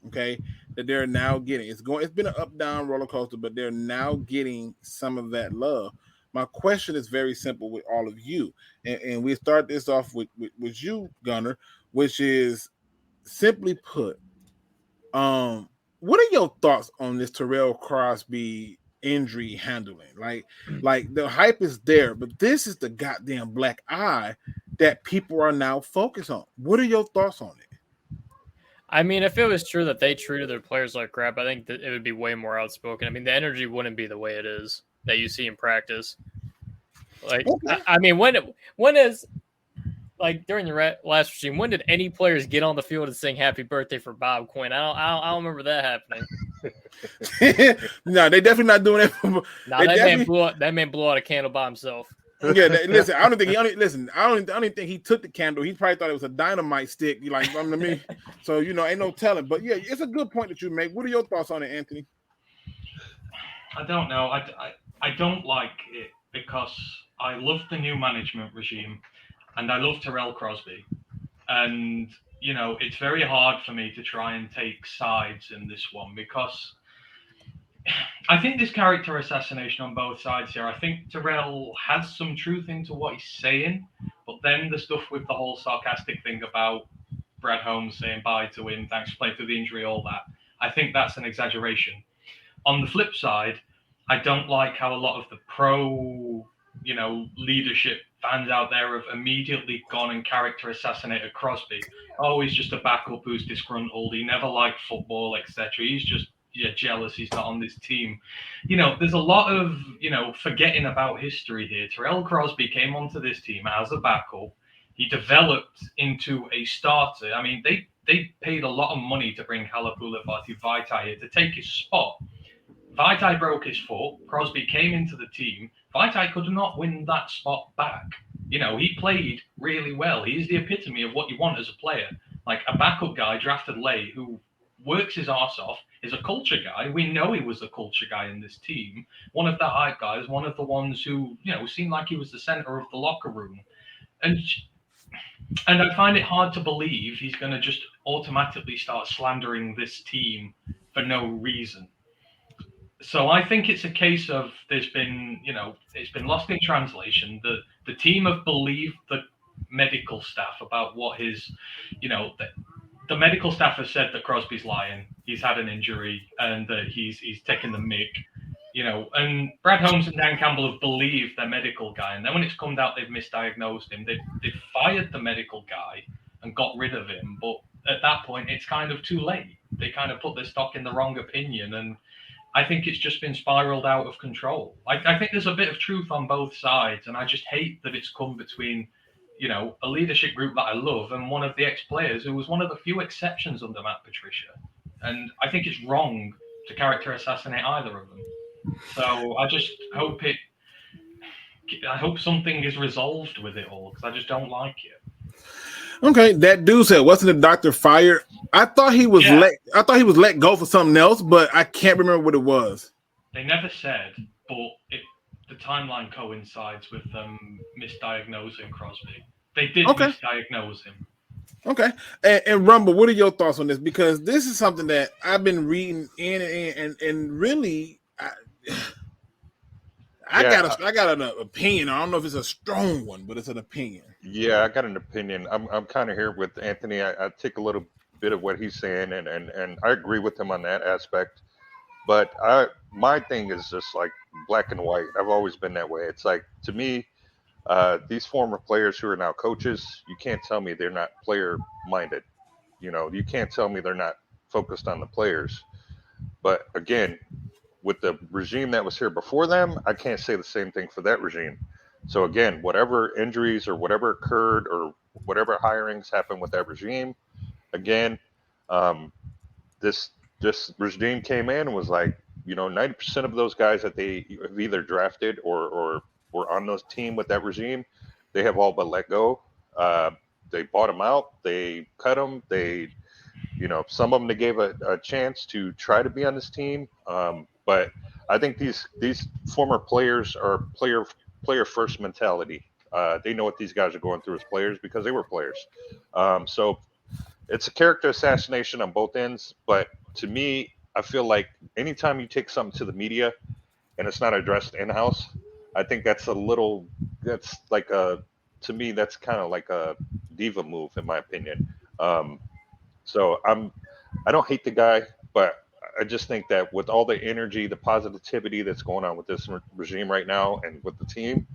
A: okay, that they're now getting. It's been an up-down roller coaster, but they're now getting some of that love. My question is very simple with all of you. And we start this off with you, Gunner, which is simply put, what are your thoughts on this Terrell Crosby injury handling? Like the hype is there, but this is the goddamn black eye that people are now focused on. What are your thoughts on it?
E: I mean, if it was true that they treated their players like crap, I think that it would be way more outspoken. I mean, the energy wouldn't be the way it is that you see in practice. Like, okay. I mean, when is like during the last regime, when did any players get on the field and sing "Happy Birthday" for Bob Quinn? I don't remember that happening.
A: No, they definitely not doing it.
E: No, that man blew out a candle by himself.
A: Yeah, listen. I don't think he took the candle. He probably thought it was a dynamite stick. You like, I mean, so ain't no telling. But yeah, it's a good point that you make. What are your thoughts on it, Anthony?
D: I don't know. I don't like it because I love the new management regime, and I love Terrell Crosby, and it's very hard for me to try and take sides in this one because I think there's character assassination on both sides here. I think Terrell has some truth into what he's saying, but then the stuff with the whole sarcastic thing about Brad Holmes saying bye to him, thanks for playing through the injury, all that, I think that's an exaggeration. On the flip side, I don't like how a lot of the pro, leadership fans out there have immediately gone and character assassinated Crosby. Oh, he's just a backup who's disgruntled. He never liked football, etc. He's just jealous he's not on this team. There's a lot of, forgetting about history here. Terrell Crosby came onto this team as a backup. He developed into a starter. I mean, they paid a lot of money to bring Halapoulivaati Vaitai here to take his spot. Vaitai broke his foot. Crosby came into the team. Vaitai could not win that spot back. He played really well. He's the epitome of what you want as a player. Like a backup guy drafted late who works his arse off, is a culture guy. We know he was a culture guy in this team. One of the hype guys, one of the ones who, seemed like he was the center of the locker room. And I find it hard to believe he's going to just automatically start slandering this team for no reason. So I think it's a case of there's been, it's been lost in translation. The team have believed the medical staff about what his, the medical staff has said that Crosby's lying. He's had an injury and that he's taken the mick, and Brad Holmes and Dan Campbell have believed their medical guy. And then when it's come out, they've misdiagnosed him. They've fired the medical guy and got rid of him. But at that point, it's kind of too late. They kind of put their stock in the wrong opinion. And I think it's just been spiraled out of control. I think there's a bit of truth on both sides. And I just hate that it's come between, a leadership group that I love and one of the ex-players who was one of the few exceptions under Matt Patricia. And I think it's wrong to character assassinate either of them. So I just hope something is resolved with it all because I just don't like it.
A: Okay, that dude said, wasn't the doctor fired? I thought he was let go for something else, but I can't remember what it was.
D: They never said, but the timeline coincides with them misdiagnosing Crosby. They did misdiagnose him.
A: Okay. And Rumble, what are your thoughts on this? Because this is something that I've been reading and really I got an opinion. I don't know if it's a strong one, but it's an opinion.
B: Yeah, I got an opinion. I'm kind of here with Anthony. I take a little bit of what he's saying and I agree with him on that aspect. But my thing is just like black and white. I've always been that way. It's like, to me, these former players who are now coaches, you can't tell me they're not player minded. You can't tell me they're not focused on the players. But again, with the regime that was here before them, I can't say the same thing for that regime. So again, whatever injuries or whatever occurred or whatever hirings happened with that regime, again, this regime came in and was like, 90% of those guys that they have either drafted or were on those team with that regime, they have all but let go. They bought them out. They cut them. They Some of them they gave a chance to try to be on this team, but I think these former players are player first mentality. They know what these guys are going through as players because they were players. So it's a character assassination on both ends. But to me, I feel like anytime you take something to the media and it's not addressed in house, I think that's to me that's kind of like a diva move in my opinion. So I don't hate the guy, but I just think that with all the energy, the positivity that's going on with this regime right now and with the team,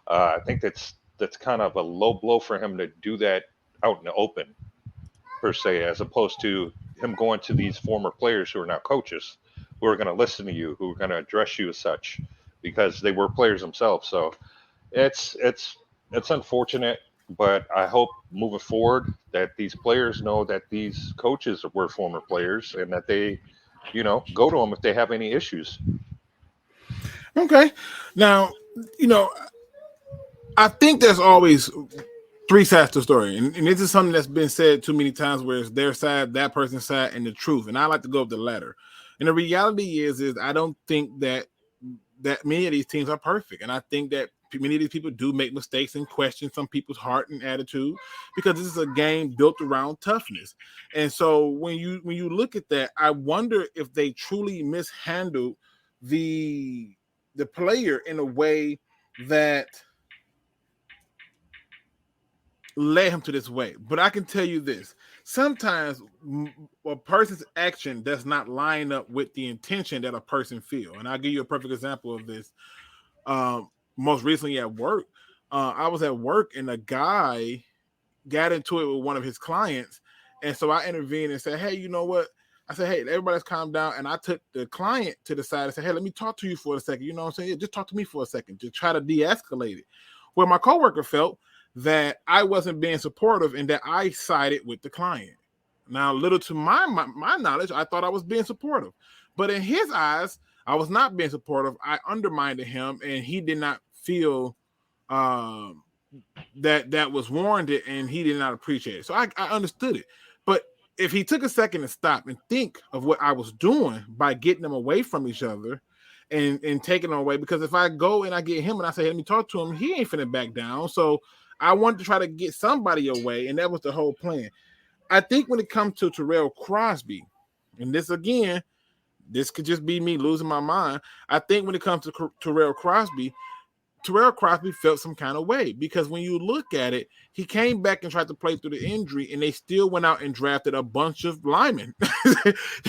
B: I think that's kind of a low blow for him to do that out in the open, per se, as opposed to him going to these former players who are now coaches, who are going to listen to you, who are going to address you as such, because they were players themselves. So it's unfortunate. But I hope moving forward that these players know that these coaches were former players and that they, go to them if they have any issues.
A: Okay. Now, I think there's always three sides to the story. And this is something that's been said too many times where it's their side, that person's side, and the truth. And I like to go with the latter. And the reality is I don't think that many of these teams are perfect. And I think that many of these people do make mistakes and question some people's heart and attitude, because this is a game built around toughness. And so when you look at that, I wonder if they truly mishandled the player in a way that led him to this way. But I can tell you this: sometimes a person's action does not line up with the intention that a person feels. And I'll give you a perfect example of this. Most recently at work, I was at work and a guy got into it with one of his clients. And so I intervened and said, hey, you know what? I said, hey, everybody's calm down. And I took the client to the side and said, hey, let me talk to you for a second. You know what I'm saying? Yeah, just talk to me for a second to try to de-escalate it. Where my coworker felt that I wasn't being supportive and that I sided with the client. Now, little to my knowledge, I thought I was being supportive. But in his eyes, I was not being supportive. I undermined him, and he did not feel that was warranted, and he did not appreciate it. So I understood it. But if he took a second to stop and think of what I was doing by getting them away from each other and taking them away, because if I go and I get him and I say, hey, let me talk to him, he ain't finna back down. So I wanted to try to get somebody away, and that was the whole plan. I think when it comes to Terrell Crosby, and this again, this could just be me losing my mind. I think when it comes to Terrell Crosby felt some kind of way, because when you look at it, he came back and tried to play through the injury, and they still went out and drafted a bunch of linemen.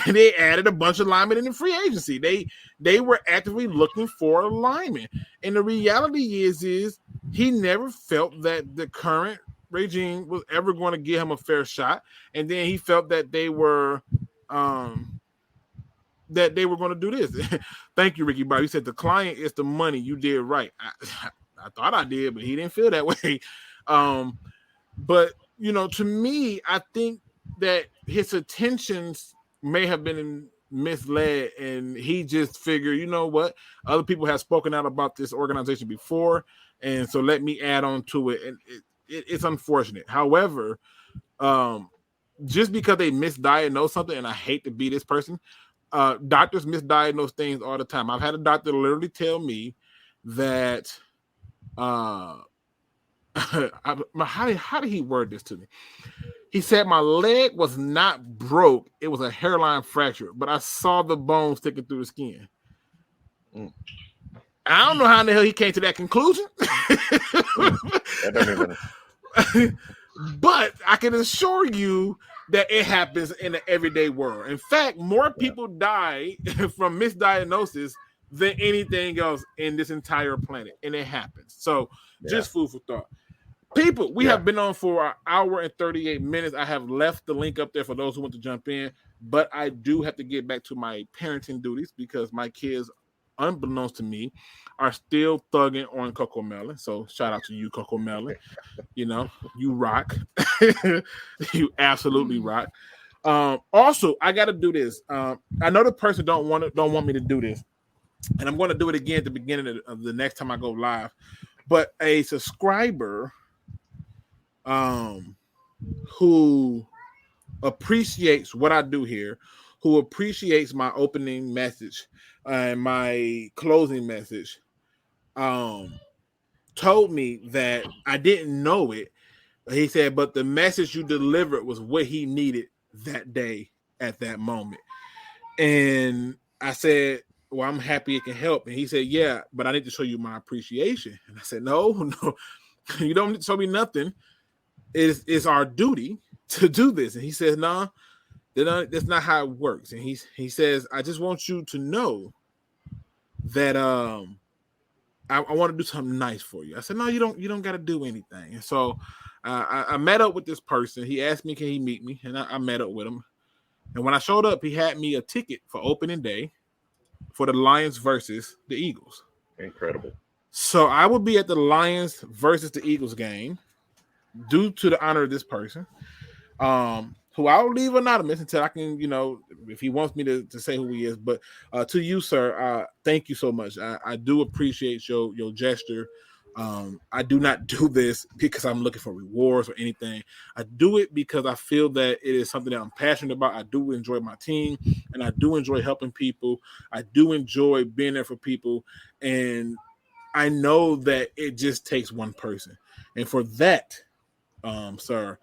A: And they added a bunch of linemen in the free agency. They were actively looking for a lineman. And the reality is he never felt that the current regime was ever going to give him a fair shot. And then he felt that they were going to do this. Thank you, Ricky Bob. He said the client is the money. You did right. I thought I did, but he didn't feel that way. But, to me, I think that his intentions may have been misled, and he just figured, you know what? Other people have spoken out about this organization before, and so let me add on to it. And it's unfortunate. However, just because they misdiagnose something, and I hate to be this person, doctors misdiagnose things all the time. I've had a doctor literally tell me that how did he word this to me? He said my leg was not broke, it was a hairline fracture, but I saw the bone sticking through the skin. I don't know how in the hell he came to that conclusion. But I can assure you that it happens in the everyday world. In fact, more people die from misdiagnosis than anything else in this entire planet, and it happens. So just food for thought. People, we have been on for an hour and 38 minutes. I have left the link up there for those who want to jump in, but I do have to get back to my parenting duties because my kids, unbeknownst to me, are still thugging on Coco Melon. So shout out to you, Coco Melon. You rock. You absolutely rock. Also, I got to do this. I know the person don't want me to do this, and I'm going to do it again at the beginning of the next time I go live. But a subscriber, who appreciates what I do here, who appreciates my opening message and my closing message, told me that I didn't know it. He said, but the message you delivered was what he needed that day at that moment. And I said, well, I'm happy it can help. And he said, yeah, but I need to show you my appreciation. And I said, no, you don't need to show me nothing. It's our duty to do this. And he says, no, that's not how it works. And he says, I just want you to know that I want to do something nice for you. I said, no, you don't got to do anything. And so I met up with this person. He asked me, can he meet me? And I met up with him. And when I showed up, he had me a ticket for opening day for the Lions versus the Eagles.
B: Incredible. So
A: I will be at the Lions versus the Eagles game due to the honor of this person, who I'll leave anonymous until I can, if he wants me to say who he is. But to you, sir, thank you so much. I do appreciate your gesture. I do not do this because I'm looking for rewards or anything. I do it because I feel that it is something that I'm passionate about. I do enjoy my team, and I do enjoy helping people. I do enjoy being there for people, and I know that it just takes one person. And for that, sir,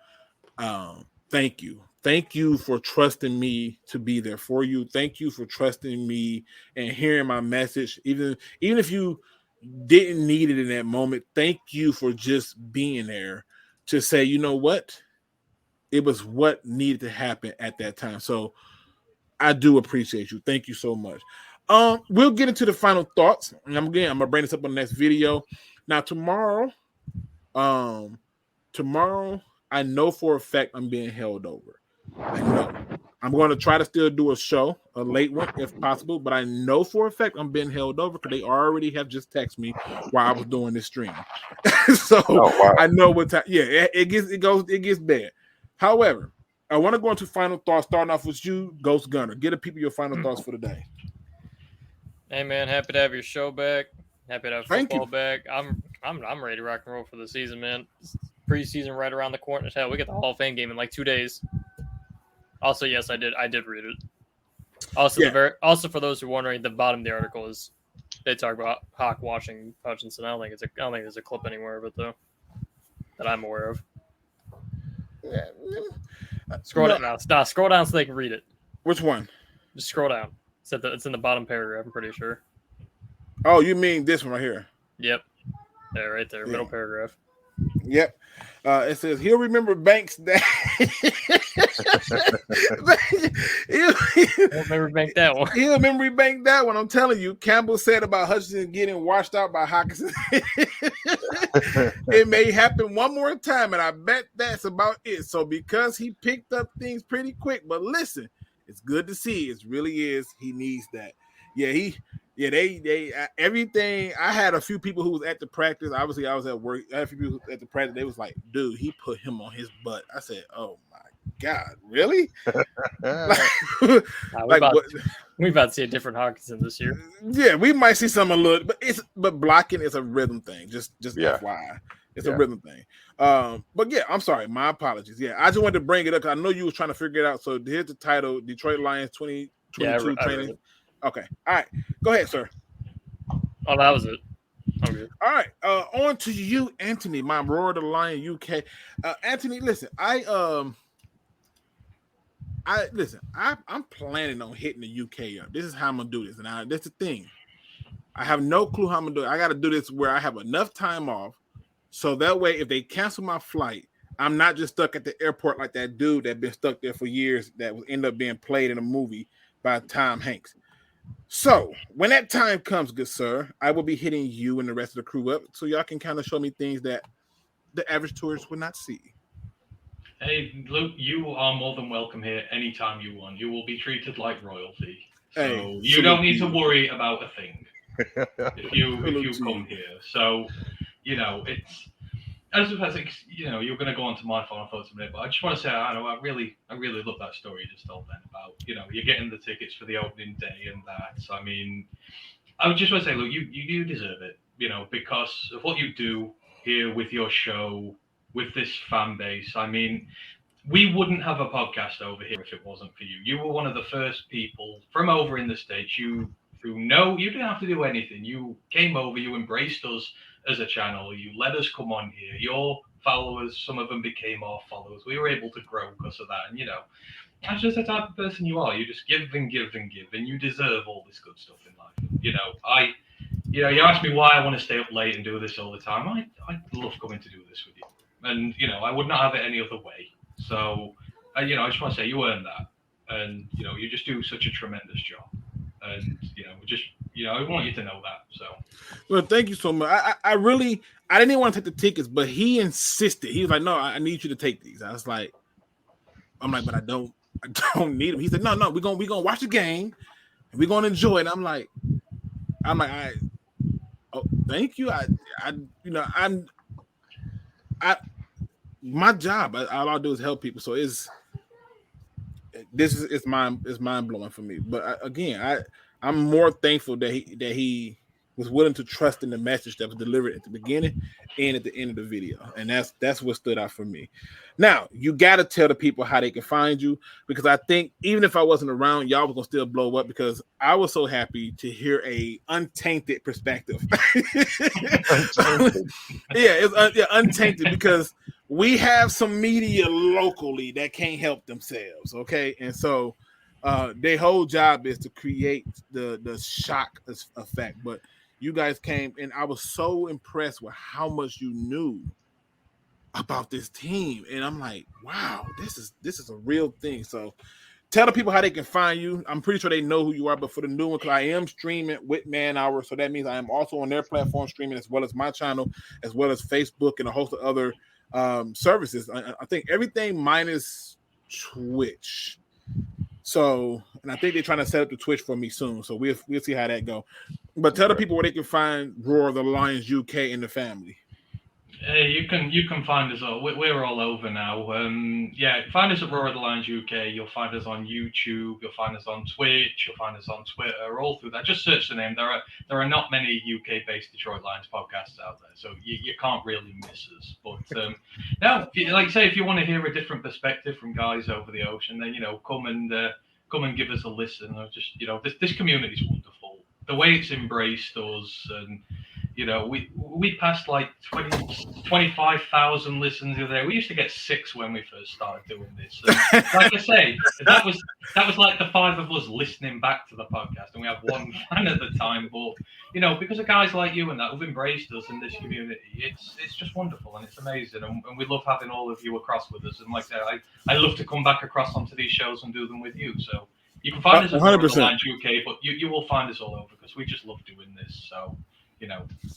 A: thank you. Thank you for trusting me to be there for you. Thank you for trusting me and hearing my message. Even if you didn't need it in that moment, thank you for just being there to say, you know what? It was what needed to happen at that time. So I do appreciate you. Thank you so much. We'll get into the final thoughts. And I'm gonna bring this up on the next video. Now tomorrow, I know for a fact I'm being held over. I know. I'm going to try to still do a show, a late one if possible, but I know for a fact I'm being held over because they already have just texted me while I was doing this stream. So wow. I know what time. Yeah, it gets bad. However, I want to go into final thoughts, starting off with you, Ghost Gunner. Get the people your final thoughts for the day.
E: Hey man, happy to have your show back. Happy to have football back. I'm ready to rock and roll for the season, man. Preseason right around the corner. Hell, we get the Hall of Fame game in like 2 days. Also, yes, I did read it. Also, also for those who are wondering, the bottom of the article is they talk about Hawk watching Hutchinson. I don't think there's a clip anywhere of it though that I'm aware of.
A: Yeah.
E: Scroll down now. Stop. Scroll down so they can read it.
A: Which one?
E: Just scroll down. It's in the bottom paragraph. I'm pretty sure.
A: Oh, you mean this one right here? Yep.
E: There, right there, middle paragraph.
A: Yep. It says he'll remember Banks that
E: he'll remember Bank that one.
A: He'll remember Bank that one. I'm telling you, Campbell said about Hutchinson getting washed out by Hawkinson. It may happen one more time, and I bet that's about it. So because he picked up things pretty quick, but listen, it's good to see. It really is. He needs that. They everything. I had a few people who was at the practice. Obviously, I was at work. I had a few people at the practice. They was like, dude, he put him on his butt. I said, oh my God, really?
E: We about to see a different Hawkinson this year.
A: Yeah, we might see some a little, but blocking is a rhythm thing. Just FYI. It's a rhythm thing. But yeah, I'm sorry. My apologies. Yeah, I just wanted to bring it up because I know you was trying to figure it out. So here's the title: Detroit Lions 2022 training. Okay. All right. Go ahead, sir.
E: Oh, that was it. Okay.
A: All right. On to you, Anthony, my Roar the Lion UK. Anthony, listen, I'm planning on hitting the UK up. This is how I'm gonna do this. And that's the thing. I have no clue how I'm gonna do it. I gotta do this where I have enough time off. So that way, if they cancel my flight, I'm not just stuck at the airport like that dude that been stuck there for years that will end up being played in a movie by Tom Hanks. So when that time comes, good sir, I will be hitting you and the rest of the crew up so y'all can kind of show me things that the average tourist would not see.
D: Hey, Luke, you are more than welcome here anytime you want. You will be treated like royalty. So you don't need to worry about a thing if you come here. So, it's as I think, you're going to go on to my final thoughts in a minute, but I just want to say, I really love that story you just told then about, you're getting the tickets for the opening day and that. I mean, I would just want to say, look, you deserve it, because of what you do here with your show, with this fan base. I mean, we wouldn't have a podcast over here if it wasn't for you. You were one of the first people from over in the States. You didn't have to do anything. You came over, you embraced us as a channel. You let us come on here. Your followers, some of them became our followers. We were able to grow because of that. And, that's just the type of person you are. You just give and give and give, and you deserve all this good stuff in life. You ask me why I want to stay up late and do this all the time. I love coming to do this with you. And, I would not have it any other way. So, I just want to say you earned that. And, you just do such a tremendous job. And, I want you to know that. So,
A: well, thank you so much. I didn't even want to take the tickets, but he insisted. He was like, no, I need you to take these. I was like, but I don't need them. He said, no, we're gonna watch the game and we're gonna enjoy it. I'm like, thank you. My job, all I do is help people. So it's mind blowing for me. But again, I'm more thankful that he was willing to trust in the message that was delivered at the beginning and at the end of the video, and that's what stood out for me. Now you got to tell the people how they can find you, because I think even if I wasn't around, y'all was gonna still blow up, because I was so happy to hear a untainted perspective. Untainted, because we have some media locally that can't help themselves, okay? And so their whole job is to create the shock effect. But you guys came, and I was so impressed with how much you knew about this team. And I'm like, wow, this is a real thing. So tell the people how they can find you. I'm pretty sure they know who you are, but for the new one, because I am streaming with Man Hour, so that means I am also on their platform streaming, as well as my channel, as well as Facebook and a host of other services. I think everything minus Twitch. So, and I think they're trying to set up the Twitch for me soon. So we'll see how that go. But tell the people where they can find Roar of the Lions UK and the family.
D: You can find us all. We're all over now. Find us at Roar of the Lions UK. You'll find us on YouTube. You'll find us on Twitch. You'll find us on Twitter. All through that. Just search the name. There are not many UK-based Detroit Lions podcasts out there, so you can't really miss us. But now, like I say, if you want to hear a different perspective from guys over the ocean, then come and give us a listen. Or just this community is wonderful. The way it's embraced us, and we passed like 25,000 listens the other day. We used to get 6 when we first started doing this. And like I say, that was like the 5 of us listening back to the podcast, and we had 1 fan at the time. But because of guys like you and that who've embraced us in this community, it's just wonderful and it's amazing, and we love having all of you across with us. And like I said, I love to come back across onto these shows and do them with you. So you can find us at 100% UK, but you will find us all over, because we just love doing this. So.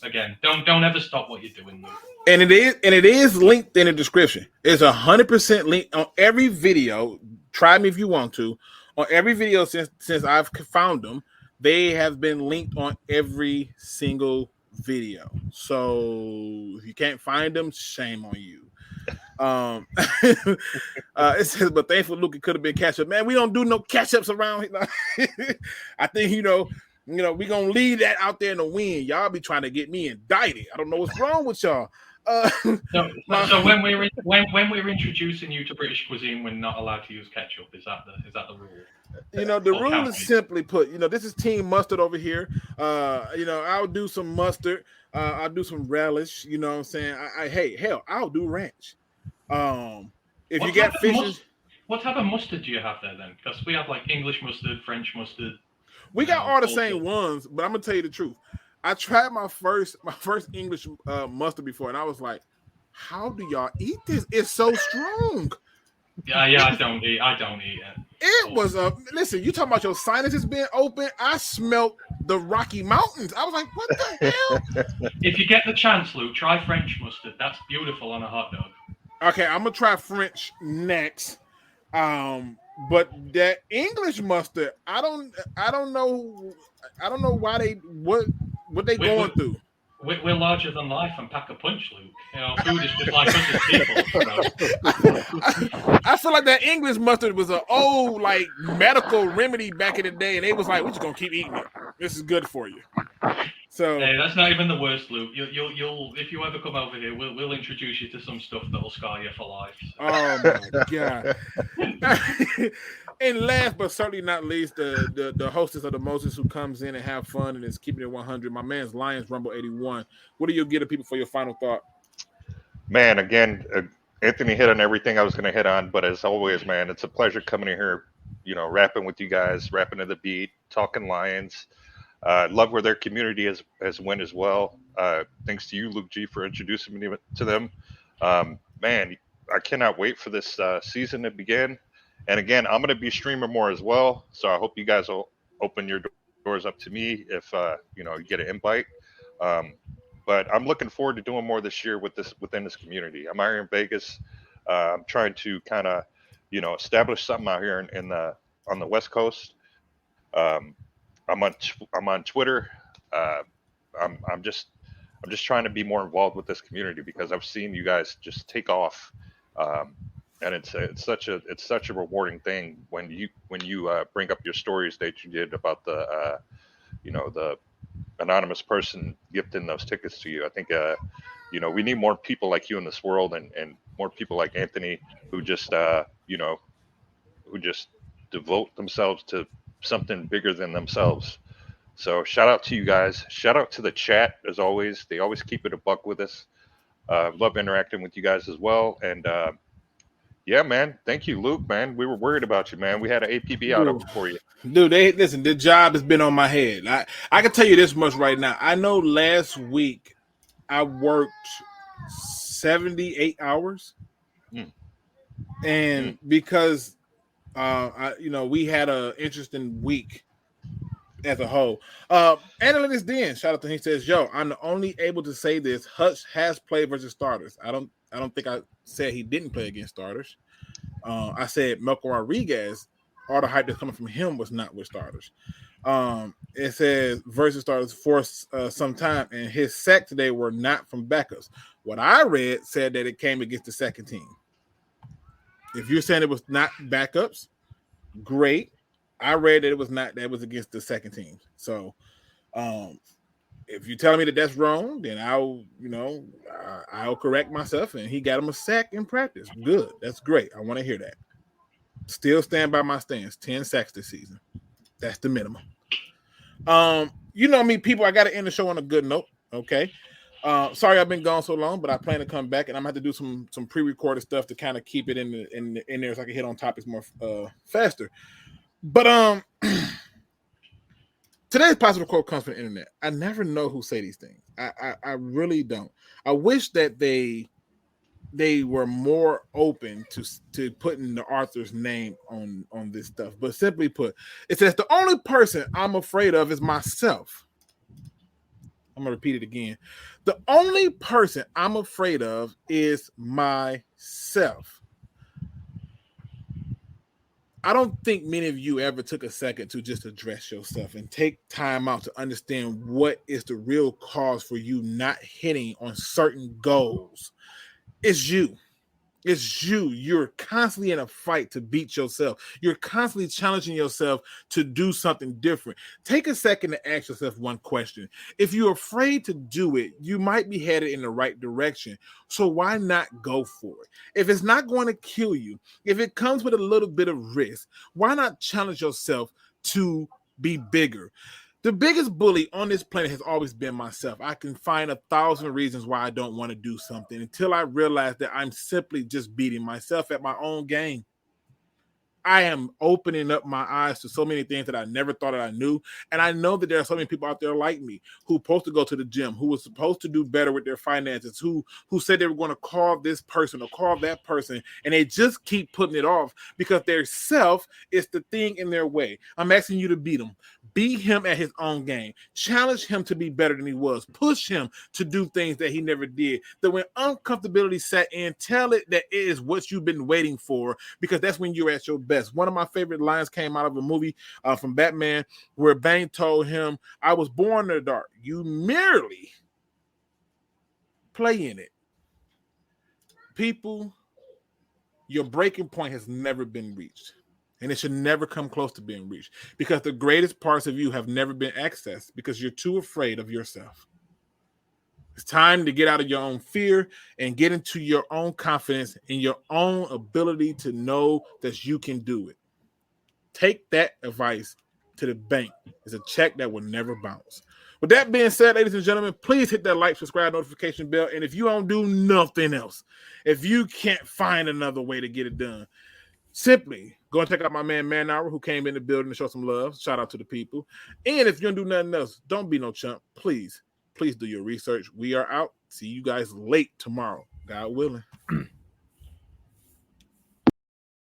D: Again, don't ever stop what you're doing, Luke. And it
A: is linked in the description. It's 100% linked on every video. Try me if you want to. On every video since I've found them, they have been linked on every single video. So if you can't find them, shame on you. It says, but thankful Luke, it could have been catch up. Man, we don't do no catch ups around here. I think we're going to leave that out there in the wind. Y'all be trying to get me indicted. I don't know what's wrong with y'all.
D: So when we're introducing you to British cuisine, we're not allowed to use ketchup. Is that the rule?
A: The rule is simply put, this is Team Mustard over here. I'll do some mustard. I'll do some relish. You know what I'm saying? I'll do ranch. If you got fishes.
D: What type of mustard do you have there then? Because we have like English mustard, French mustard.
A: We got all the same ones, but I'm gonna tell you the truth. I tried my first English mustard before, and I was like, "How do y'all eat this? It's so strong."
D: Yeah, I don't eat it.
A: It was listen. You talking about your sinuses being open? I smelled the Rocky Mountains. I was like, "What the hell?"
D: If you get the chance, Luke, try French mustard. That's beautiful on a hot dog.
A: Okay, I'm gonna try French next. But that English mustard, I don't know why what they going through.
D: We're larger than life and pack a punch, Luke. Food is just like us as people.
A: I feel like that English mustard was an old medical remedy back in the day, and they was like, we're just gonna keep eating it. This is good for you. So
D: hey, that's not even the worst, Luke. You'll if you ever come over here, we'll introduce you to some stuff that'll scar you for life. So.
A: oh my God. And last but certainly not least, the hostess of the Moses who comes in and have fun and is keeping it 100. My man's Lions Rumble 81. What do you give to people for your final thought?
B: Man, again, Anthony hit on everything I was going to hit on, but as always, man, it's a pleasure coming in here, rapping with you guys, rapping to the beat, talking Lions. Love where their community has went as well. Thanks to you, Luke G, for introducing me to them. Man, I cannot wait for this season to begin. And again, I'm going to be streaming more as well. So I hope you guys will open your doors up to me if you get an invite. But I'm looking forward to doing more this year within this community. I'm out here in Vegas. I'm trying to kind of, establish something out here on the West Coast. I'm on Twitter. I'm just trying to be more involved with this community because I've seen you guys just take off, and it's such a rewarding thing when you bring up your stories that you did about the anonymous person gifting those tickets to you. I think we need more people like you in this world, and more people like Anthony who just devote themselves to something bigger than themselves. So shout out to you guys. Shout out to the chat as always. They always keep it a buck with us. Love interacting with you guys as well. And yeah, man. Thank you, Luke, man. We were worried about you, man. We had an APB out for you.
A: Dude, listen, the job has been on my head. I can tell you this much right now. I know last week I worked 78 hours. And because we had an interesting week as a whole. Analytics Den, shout out to him. He says, "Yo, I'm the only able to say this. Hutch has played versus starters. I don't think I said he didn't play against starters. I said Melko Rodriguez, all the hype that's coming from him was not with starters. It says versus starters for some time, and his sacks today were not from backups. What I read said that it came against the second team. If you're saying it was not backups, great. I read that it was not. That was against the second team. So, if you're telling me that that's wrong, then I'll correct myself. And he got him a sack in practice. Good. That's great. I want to hear that. Still stand by my stance. 10 sacks this season. That's the minimum. Me, people. I got to end the show on a good note. Okay. Sorry I've been gone so long, but I plan to come back, and I'm gonna have to do some pre-recorded stuff to kind of keep it in there so I can hit on topics more faster. But today's positive quote comes from the internet. I never know who say these things. I really don't. I wish that they were more open to putting the author's name on this stuff. But simply put, it says the only person I'm afraid of is myself. I'm going to repeat it again. The only person I'm afraid of is myself. I don't think many of you ever took a second to just address yourself and take time out to understand what is the real cause for you not hitting on certain goals. It's you. It's you. You're constantly in a fight to beat yourself. You're constantly challenging yourself to do something different. Take a second to ask yourself one question. If you're afraid to do it, you might be headed in the right direction. So why not go for it? If it's not going to kill you, if it comes with a little bit of risk, why not challenge yourself to be bigger? The biggest bully on this planet has always been myself. I can find 1,000 reasons why I don't want to do something until I realize that I'm simply just beating myself at my own game. I am opening up my eyes to so many things that I never thought that I knew. And I know that there are so many people out there like me who are supposed to go to the gym, who were supposed to do better with their finances, who said they were going to call this person or call that person, and they just keep putting it off because their self is the thing in their way. I'm asking you to beat him. Beat him at his own game. Challenge him to be better than he was. Push him to do things that he never did. That when uncomfortability set in, tell it that it is what you've been waiting for, because that's when you're at your best. One of my favorite lines came out of a movie from Batman where Bane told him, "I was born in the dark. You merely play in it." People, your breaking point has never been reached. And it should never come close to being reached because the greatest parts of you have never been accessed because you're too afraid of yourself. It's time to get out of your own fear and get into your own confidence and your own ability to know that you can do it. Take that advice to the bank. It's a check that will never bounce. With that being said, ladies and gentlemen, please hit that like, subscribe, notification bell. And if you don't do nothing else, if you can't find another way to get it done, simply go and check out my man Hour, who came in the building to show some love. Shout out to the people. And if you don't do nothing else, don't be no chump. Please do your research. We are out. See you guys late tomorrow, God willing.